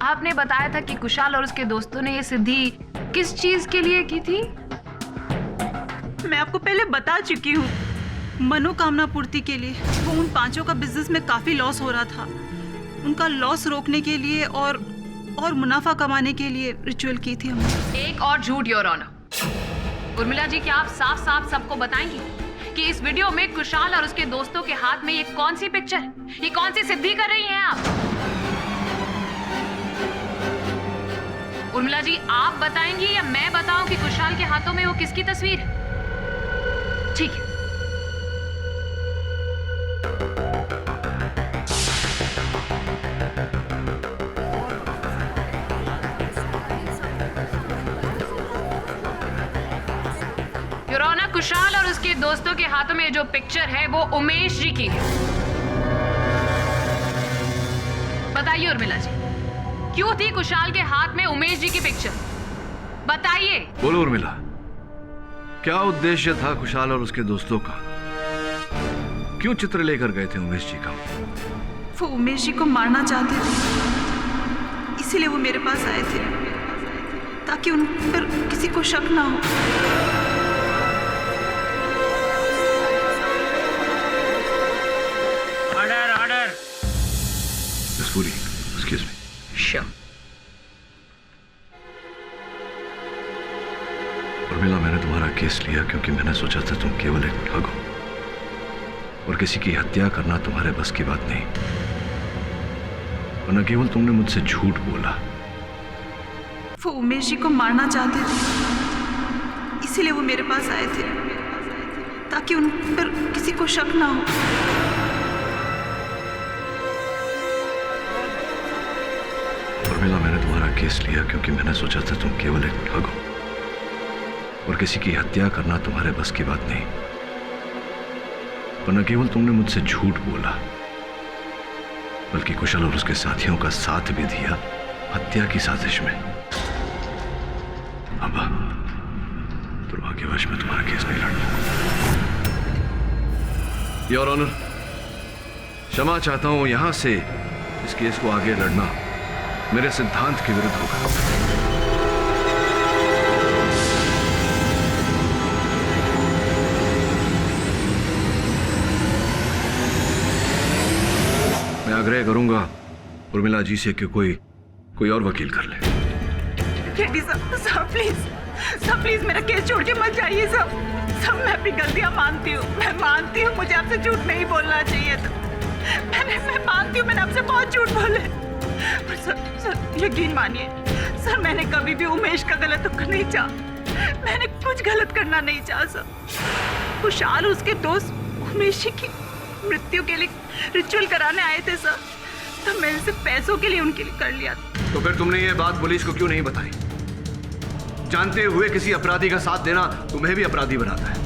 आपने बताया था कि कुशाल और उसके दोस्तों ने ये सिद्धि किस चीज के लिए की थी? मैं आपको पहले बता चुकी हूँ, मनोकामना पूर्ति के लिए। वो उन 5 का बिजनेस में काफी लॉस हो रहा था। उनका लॉस रोकने के लिए और मुनाफा कमाने के लिए रिचुअल की थी हमने। एक और झूठ योर ऑनर। उर्मिला जी, क्या आप साफ साफ सबको बताएंगी कि इस वीडियो में कुशाल और उसके दोस्तों के हाथ में ये कौन सी पिक्चर है, ये कौन सी सिद्धि कर रही हैं आप? उर्मिला जी, आप बताएंगी या मैं बताऊं कि कुशाल के हाथों में वो किसकी तस्वीर है? ठीक है। योर ऑनर, कुशाल और उसके दोस्तों के हाथों में जो पिक्चर है वो उमेश जी की है। बताइए उर्मिला जी, क्यों थी कुशाल के हाथ में उमेश जी की पिक्चर? बताइए। बोलो उर्मिला, क्या उद्देश्य था कुशाल और उसके दोस्तों का? क्यों चित्र लेकर गए थे उमेश जी का? वो उमेश जी को मारना चाहते थे, इसीलिए वो मेरे पास आए थे, ताकि उन पर किसी को शक ना हो। Order order. पूरी, एक्सक्यूज मी। श्योर। उर्मिला, मैंने तुम्हारा केस लिया क्योंकि मैंने सोचा था तुम केवल एक ठग हो और किसी की हत्या करना तुम्हारे बस की बात नहीं। और न केवल तुमने मुझसे झूठ बोला। वो उमेश जी को मारना चाहते थे, इसीलिए वो मेरे पास आए थे, ताकि उन पर किसी को शक ना हो। उर्मिला, मैंने तुम्हारा केस लिया क्योंकि मैंने सोचा था तुम केवल एक ठग हो और किसी की हत्या करना तुम्हारे बस की बात नहीं। और न केवल तुमने मुझसे झूठ बोला, बल्कि कुशल और उसके साथियों का साथ भी दिया हत्या की साजिश में। अब दुर्भाग्यवश मैं तुम्हारा केस नहीं लड़ पाऊंगा। योर ऑनर, क्षमा चाहता हूं, यहां से इस केस को आगे लड़ना मेरे सिद्धांत के विरुद्ध होगा। मैं आग्रह करूंगा उर्मिला जी से कि कोई और वकील कर ले। केडी साहब प्लीज मेरा केस छोड़ के मत जाइए सब मैं अपनी गलतियां मानती हूँ। मैं मानती हूँ मुझे आपसे झूठ नहीं बोलना चाहिए था। मैं मानती हूँ मैंने आपसे बहुत झूठ बोले। पर सर यकीन मानिए सर, मैंने कभी भी उमेश का गलत नहीं चाहा। मैंने कुछ गलत करना नहीं चाहा सर। कुशाल उसके दोस्त उमेश की मृत्यु के लिए रिचुअल कराने आए थे सर, तो मैंने सिर्फ पैसों के लिए उनके लिए कर लिया। तो फिर तुमने ये बात पुलिस को क्यों नहीं बताई? जानते हुए किसी अपराधी का साथ देना तुम्हें भी अपराधी बनाता है।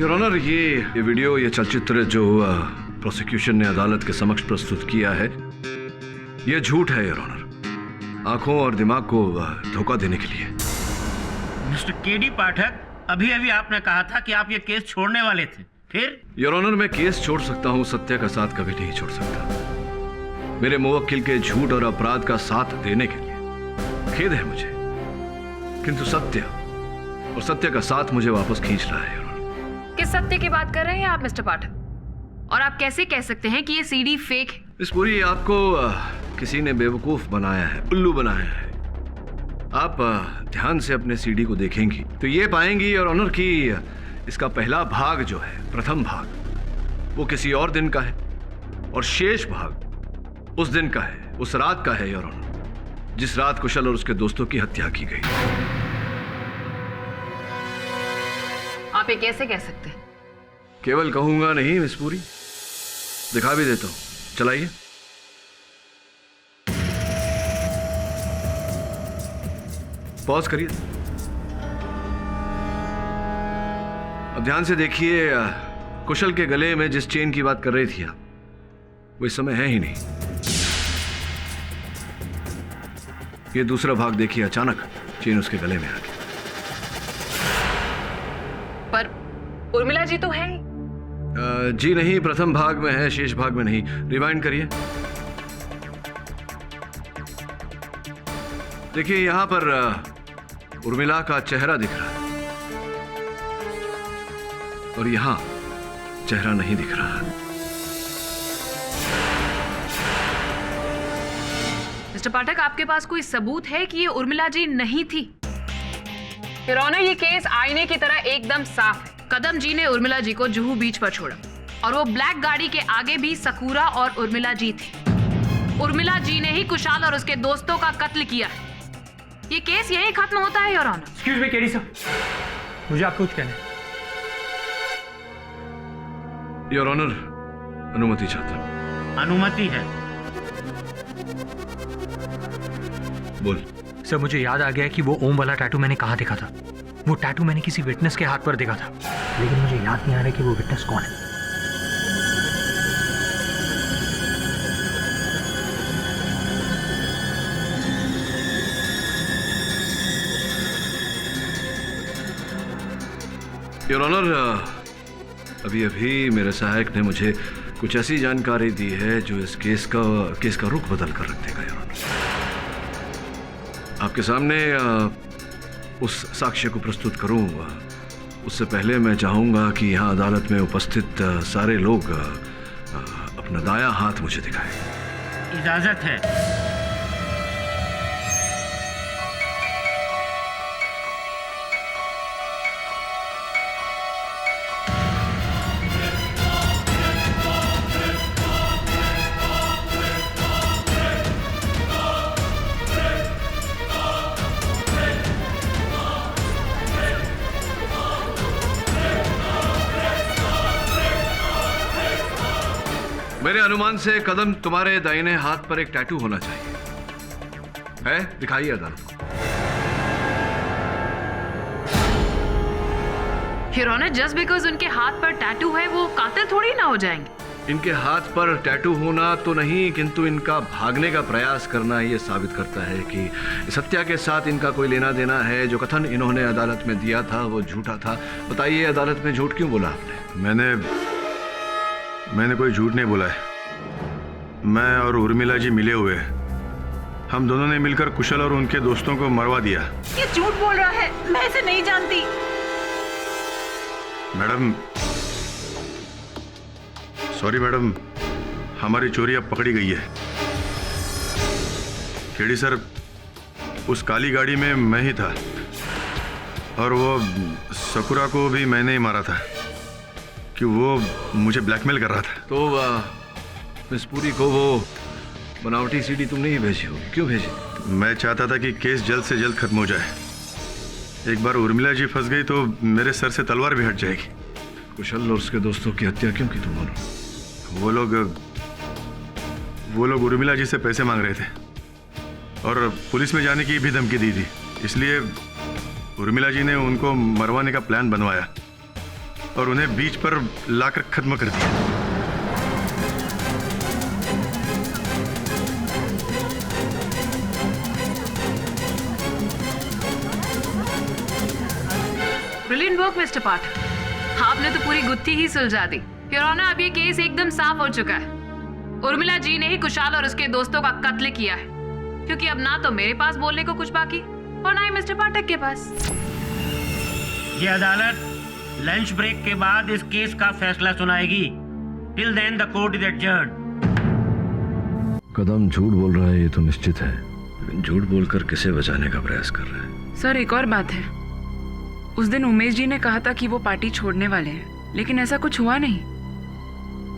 योर ऑनर, ये वीडियो, ये चलचित्र जो प्रोसिक्यूशन ने अदालत के समक्ष प्रस्तुत किया है, ये झूठ है योर ऑनर, आंखों और दिमाग को धोखा देने के लिए। मिस्टर केडी पाठक, अभी अभी आपने कहा था कि आप ये केस छोड़ने वाले थे, फिर? योर ऑनर, मैं केस छोड़ सकता हूँ, सत्य का साथ कभी नहीं छोड़ सकता। मेरे मुवक्किल के झूठ और अपराध का साथ देने के लिए खेद है मुझे, किंतु सत्य और सत्य का साथ मुझे वापस खींच रहा है। किस सत्य की बात कर रहे हैं आप मिस्टर पाठक? और आप कैसे कह सकते हैं कि ये सीडी फेक है? इस पूरी आपको किसी ने बेवकूफ बनाया है, उल्लू बनाया है। आप ध्यान से अपने सीडी को देखेंगी तो ये पाएंगी योर ऑनर कि इसका पहला भाग जो है, प्रथम भाग, वो किसी और दिन का है और शेष भाग उस दिन का है, उस रात का है योर ऑनर, जिस रात कुशल और उसके दोस्तों की हत्या की गई। आप ये कैसे कह सकते हैं? केवल कहूंगा नहीं मिस पूरी, दिखा भी देता हूं, चलाइए। पॉज करिए। अब ध्यान से देखिए, कुशल के गले में जिस चेन की बात कर रही थी आप, वो इस समय है ही नहीं। ये दूसरा भाग देखिए, अचानक चेन उसके गले में आ गई। पर उर्मिला जी तो है ही। जी नहीं, प्रथम भाग में है, शेष भाग में नहीं। रिवाइंड करिए। देखिए यहां पर उर्मिला का चेहरा दिख रहा है और यहां चेहरा नहीं दिख रहा है। मिस्टर पाठक, आपके पास कोई सबूत है कि ये उर्मिला जी नहीं थी? योर ऑनर, ये केस आईने की तरह एकदम साफ है। कदम जी ने उर्मिला जी को जुहू बीच पर छोड़ा और वो ब्लैक गाड़ी के आगे भी सकूरा और उर्मिला जी थी। उर्मिला जी ने ही कुशाल और उसके दोस्तों का कत्ल किया है। ये केस यहीं खत्म होता है your honour. Excuse me KD sir, मुझे आपको कुछ कहना है। योर ऑनर, अनुमति चाहता हूं। अनुमति है? बोल। सर, मुझे याद आ गया कि वो ओम वाला टैटू मैंने कहाँ देखा था। वो टैटू मैंने किसी विटनेस के हाथ पर देखा था, लेकिन मुझे याद नहीं आ रहा कि वो विटनेस कौन है। योर ऑनर, अभी अभी मेरे सहायक ने मुझे कुछ ऐसी जानकारी दी है जो इस केस का रुख बदल कर रख देगा योर ऑनर। आपके सामने उस साक्ष्य को प्रस्तुत करूं, उससे पहले मैं चाहूंगा कि यहाँ अदालत में उपस्थित सारे लोग अपना दायां हाथ मुझे दिखाएं। इजाजत है। मेरे अनुमान से कदम, तुम्हारे दाहिने हाथ पर एक टैटू होना चाहिए, है? दिखाइए अदालत को। योर ऑनर, जस्ट बिकॉज उनके हाथ पर टैटू है वो कातिल थोड़ी ना हो जाएंगे। इनके हाथ पर टैटू होना तो नहीं, किंतु इनका भागने का प्रयास करना ये साबित करता है कि इस हत्या के साथ इनका कोई लेना देना है। जो कथन इन्होंने अदालत में दिया था वो झूठा था। बताइए, अदालत में झूठ क्यों बोला आपने? मैंने कोई झूठ नहीं बोला है। मैं और उर्मिला जी मिले हुए हैं। हम दोनों ने मिलकर कुशल और उनके दोस्तों को मरवा दिया। ये झूठ बोल रहा है, मैं इसे नहीं जानती। मैडम, सॉरी मैडम, हमारी चोरी अब पकड़ी गई है। केडी सर, उस काली गाड़ी में मैं ही था और वो सकुरा को भी मैंने ही मारा था कि वो मुझे ब्लैकमेल कर रहा था। तो मिस पूरी को वो बनावटी सीडी तुमने ही भेजी होगी, क्यों भेजी? मैं चाहता था कि केस जल्द से जल्द खत्म हो जाए। एक बार उर्मिला जी फंस गई तो मेरे सर से तलवार भी हट जाएगी। कुशल और उसके दोस्तों की हत्या क्यों की तुम दोनों? वो लोग उर्मिला जी से पैसे मांग रहे थे और पुलिस में जाने की भी धमकी दी थी, इसलिए उर्मिला जी ने उनको मरवाने का प्लान बनवाया। और उन्हें बीच पर लाकर खत्म कर दिया। ब्रिलियंट वर्क मिस्टर पाठक, आपने तो पूरी गुत्थी ही सुलझा दी। योर ऑनर, अब ये केस एकदम साफ हो चुका है। उर्मिला जी ने ही कुशाल और उसके दोस्तों का कत्ल किया है, क्योंकि अब ना तो मेरे पास बोलने को कुछ बाकी और ना ही मिस्टर पाठक के पास। ये अदालत लंच ब्रेक के बाद इस केस का फैसला सुनाएगी। Till then the court is adjourned. Kadam झूठ बोल रहा है ये तो निश्चित है, लेकिन झूठ बोलकर किसे बचाने का प्रयास कर रहा है? सर, एक और बात है। उस दिन उमेश जी ने कहा था कि वो पार्टी छोड़ने वाले हैं, लेकिन ऐसा कुछ हुआ नहीं,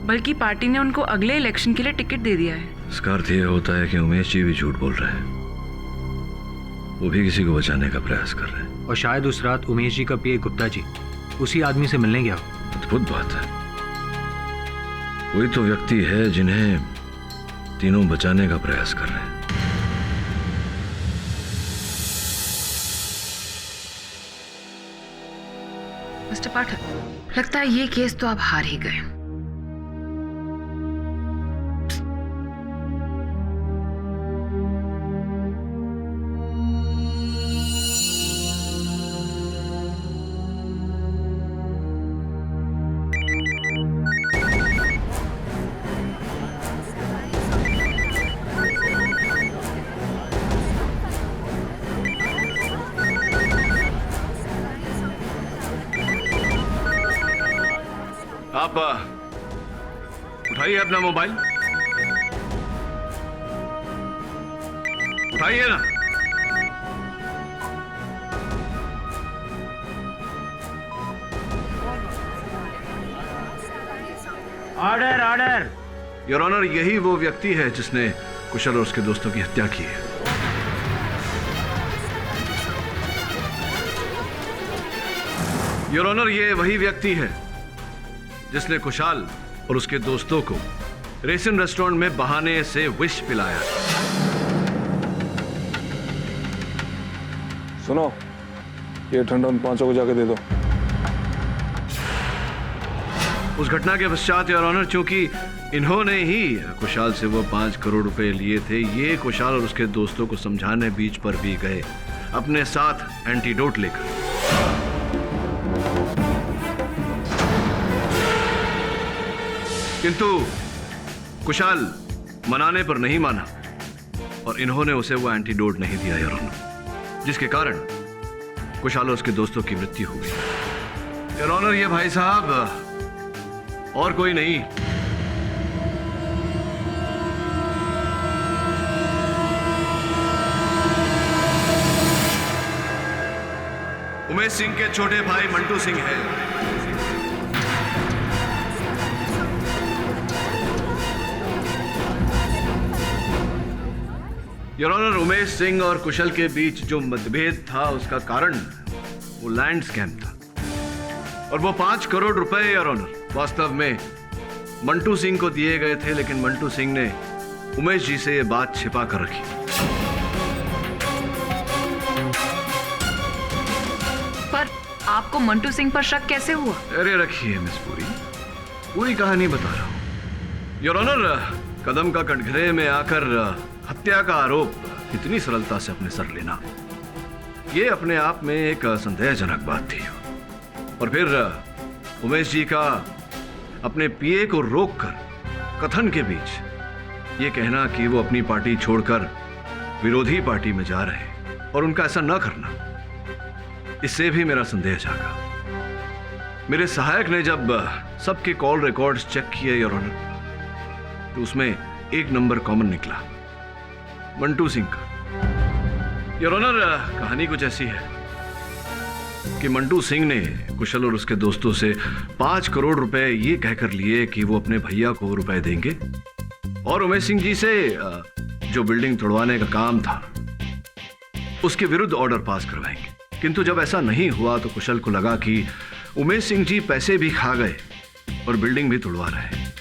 बल्कि पार्टी ने उनको अगले इलेक्शन के लिए टिकट दे दिया है। इसका अर्थ ये होता है कि उमेश जी भी झूठ बोल रहे हैं, वो भी किसी को बचाने का प्रयास कर रहे हैं। और शायद उस रात उमेश जी का पीए गुप्ता जी उसी आदमी से मिलने गया। अद्भुत बात है, वही तो व्यक्ति है जिन्हें तीनों बचाने का प्रयास कर रहे हैं। मिस्टर पाठक, लगता है ये केस तो आप हार ही गए। आप उठाइए अपना मोबाइल, उठाइए ना। Order order. योर ऑनर, यही वो व्यक्ति है जिसने कुशल और उसके दोस्तों की हत्या की है। योर ऑनर, ये वही व्यक्ति है जिसने कुशाल और उसके दोस्तों को रेसिन रेस्टोरेंट में बहाने से विष पिलाया। सुनो, ये ठंडा उन पांचों को जाके दे दो। उस घटना के पश्चात योर ऑनर, चूंकि इन्होंने ही कुशाल से वो 5 करोड़ रुपए लिए थे, ये कुशाल और उसके दोस्तों को समझाने बीच पर भी गए अपने साथ एंटीडोट लेकर। किंतु कुशाल मनाने पर नहीं माना और इन्होंने उसे वो एंटीडोट नहीं दिया योर ऑनर, जिसके कारण कुशाल और उसके दोस्तों की मृत्यु हो गई। योर ऑनर, ये भाई साहब और कोई नहीं, उमेश सिंह के छोटे भाई मंटू सिंह हैं। योर ऑनर, उमेश सिंह और कुशल के बीच जो मतभेद था उसका कारण वो लैंड स्कैम था, और वो 5 करोड़ रुपए योर ऑनर वास्तव में मंटू सिंह को दिए गए थे, लेकिन मंटू सिंह ने उमेश जी से ये बात छिपा कर रखी। पर आपको मंटू सिंह पर शक कैसे हुआ? अरे रखिए मिस पूरी कहानी बता रहा हूं। योर ऑनर, कदम का कटघरे में आकर हत्या का आरोप इतनी सरलता से अपने सर लेना, ये अपने आप में एक संदेहजनक बात थी। और फिर उमेश जी का अपने पीए को रोककर कथन के बीच ये कहना कि वो अपनी पार्टी छोड़कर विरोधी पार्टी में जा रहे हैं और उनका ऐसा न करना, इससे भी मेरा संदेह जागा। मेरे सहायक ने जब सबके कॉल रिकॉर्ड्स चेक किए योर ऑनर, तो उसमें एक नंबर कॉमन निकला, मंटू सिंह का। योर ऑनर, कहानी कुछ ऐसी है कि मंटू सिंह ने कुशल और उसके दोस्तों से 5 करोड़ रुपए ये कहकर लिए कि वो अपने भैया को रुपए देंगे और उमेश सिंह जी से जो बिल्डिंग तोड़वाने का काम था उसके विरुद्ध ऑर्डर पास करवाएंगे। किंतु जब ऐसा नहीं हुआ तो कुशल को लगा कि उमेश सिंह जी पैसे भी खा गए और बिल्डिंग भी तोड़वा रहे हैं।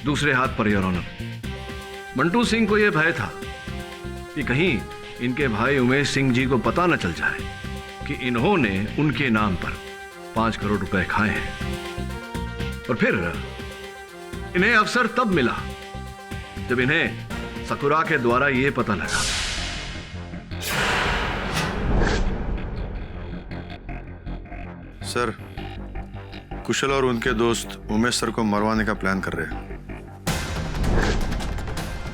दूसरे हाथ per your honour, Mantu Singh को यह भय था कि कहीं इनके भाई उमेश सिंह जी को पता न चल जाए कि इन्होंने उनके नाम पर 5 करोड़ रुपए खाए हैं। और फिर इन्हें अवसर तब मिला जब इन्हें सकुरा के द्वारा यह पता लगा सर, कुशल और उनके दोस्त उमेश सर को मरवाने का प्लान कर रहे हैं।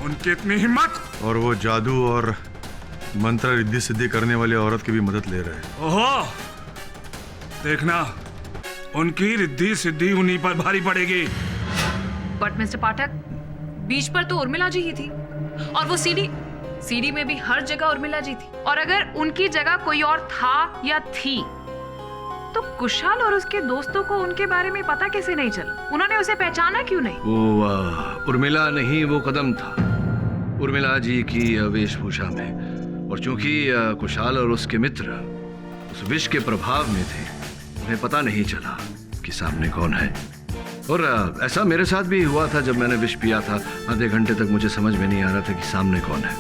उनकी इतनी हिम्मत! और वो जादू और मंत्र रिद्धि सिद्धि करने वाली औरत की भी मदद ले रहे हैं। ओहो, देखना उनकी रिद्धि सिद्धि उन्हीं पर भारी पड़ेगी। बट मिस्टर पाठक, बीच पर तो उर्मिला जी ही थी, और वो सीडी में भी हर जगह उर्मिला जी थी। और अगर उनकी जगह कोई और था या थी, तो कुशाल और उसके दोस्तों को उनके बारे में पता कैसे नहीं चला? उन्होंने उसे पहचाना क्यों नहीं? वो उर्मिला नहीं, वो कदम था, उर्मिला जी की वेशभूषा में। और चूंकि कुशाल और उसके मित्र उस विष के प्रभाव में थे, उन्हें पता नहीं चला कि सामने कौन है। और ऐसा मेरे साथ भी हुआ था जब मैंने विष पिया था। आधे घंटे तक मुझे समझ में नहीं आ रहा था कि सामने कौन है।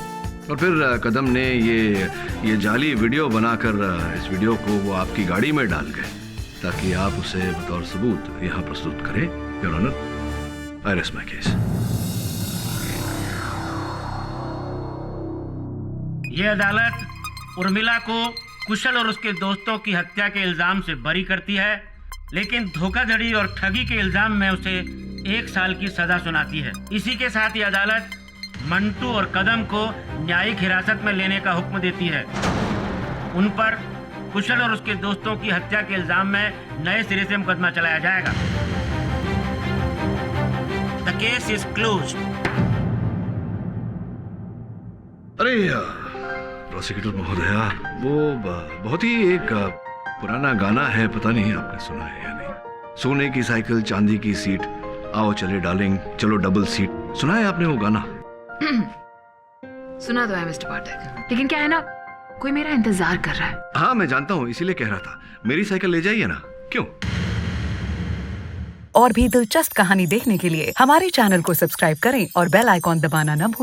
और फिर कदम ने ये जाली वीडियो बनाकर इस वीडियो को वो आपकी गाड़ी में डाल गए ताकि आप उसे बतौर सबूत यहाँ प्रस्तुत करें। Your honour, I rest my case. ये अदालत उर्मिला को कुशल और उसके दोस्तों की हत्या के इल्जाम से बरी करती है, लेकिन धोखाधड़ी और ठगी के इल्जाम में उसे 1 साल की सजा सुनाती है। इसी के साथ ये अदालत मंटू और कदम को न्यायिक हिरासत में लेने का हुक्म देती है। उन पर कुशल और उसके दोस्तों की हत्या के इल्जाम में नए सिरे से मुकदमा चलाया जाएगा। The case is closed. अरे प्रोसिक्यूटर महोदया, वो बहुत ही एक पुराना गाना है, पता नहीं आपने सुना है या नहीं। सोने की साइकिल चांदी की सीट, आओ चले डार्लिंग चलो डबल सीट। सुना है आपने वो गाना? सुना तो है मिस्टर पाठक, लेकिन क्या है ना, कोई मेरा इंतजार कर रहा है। हाँ मैं जानता हूँ, इसीलिए कह रहा था मेरी साइकिल ले जाइए ना। क्यों? और भी दिलचस्प कहानी देखने के लिए हमारे चैनल को सब्सक्राइब करें और बेल आइकॉन दबाना न भूलें।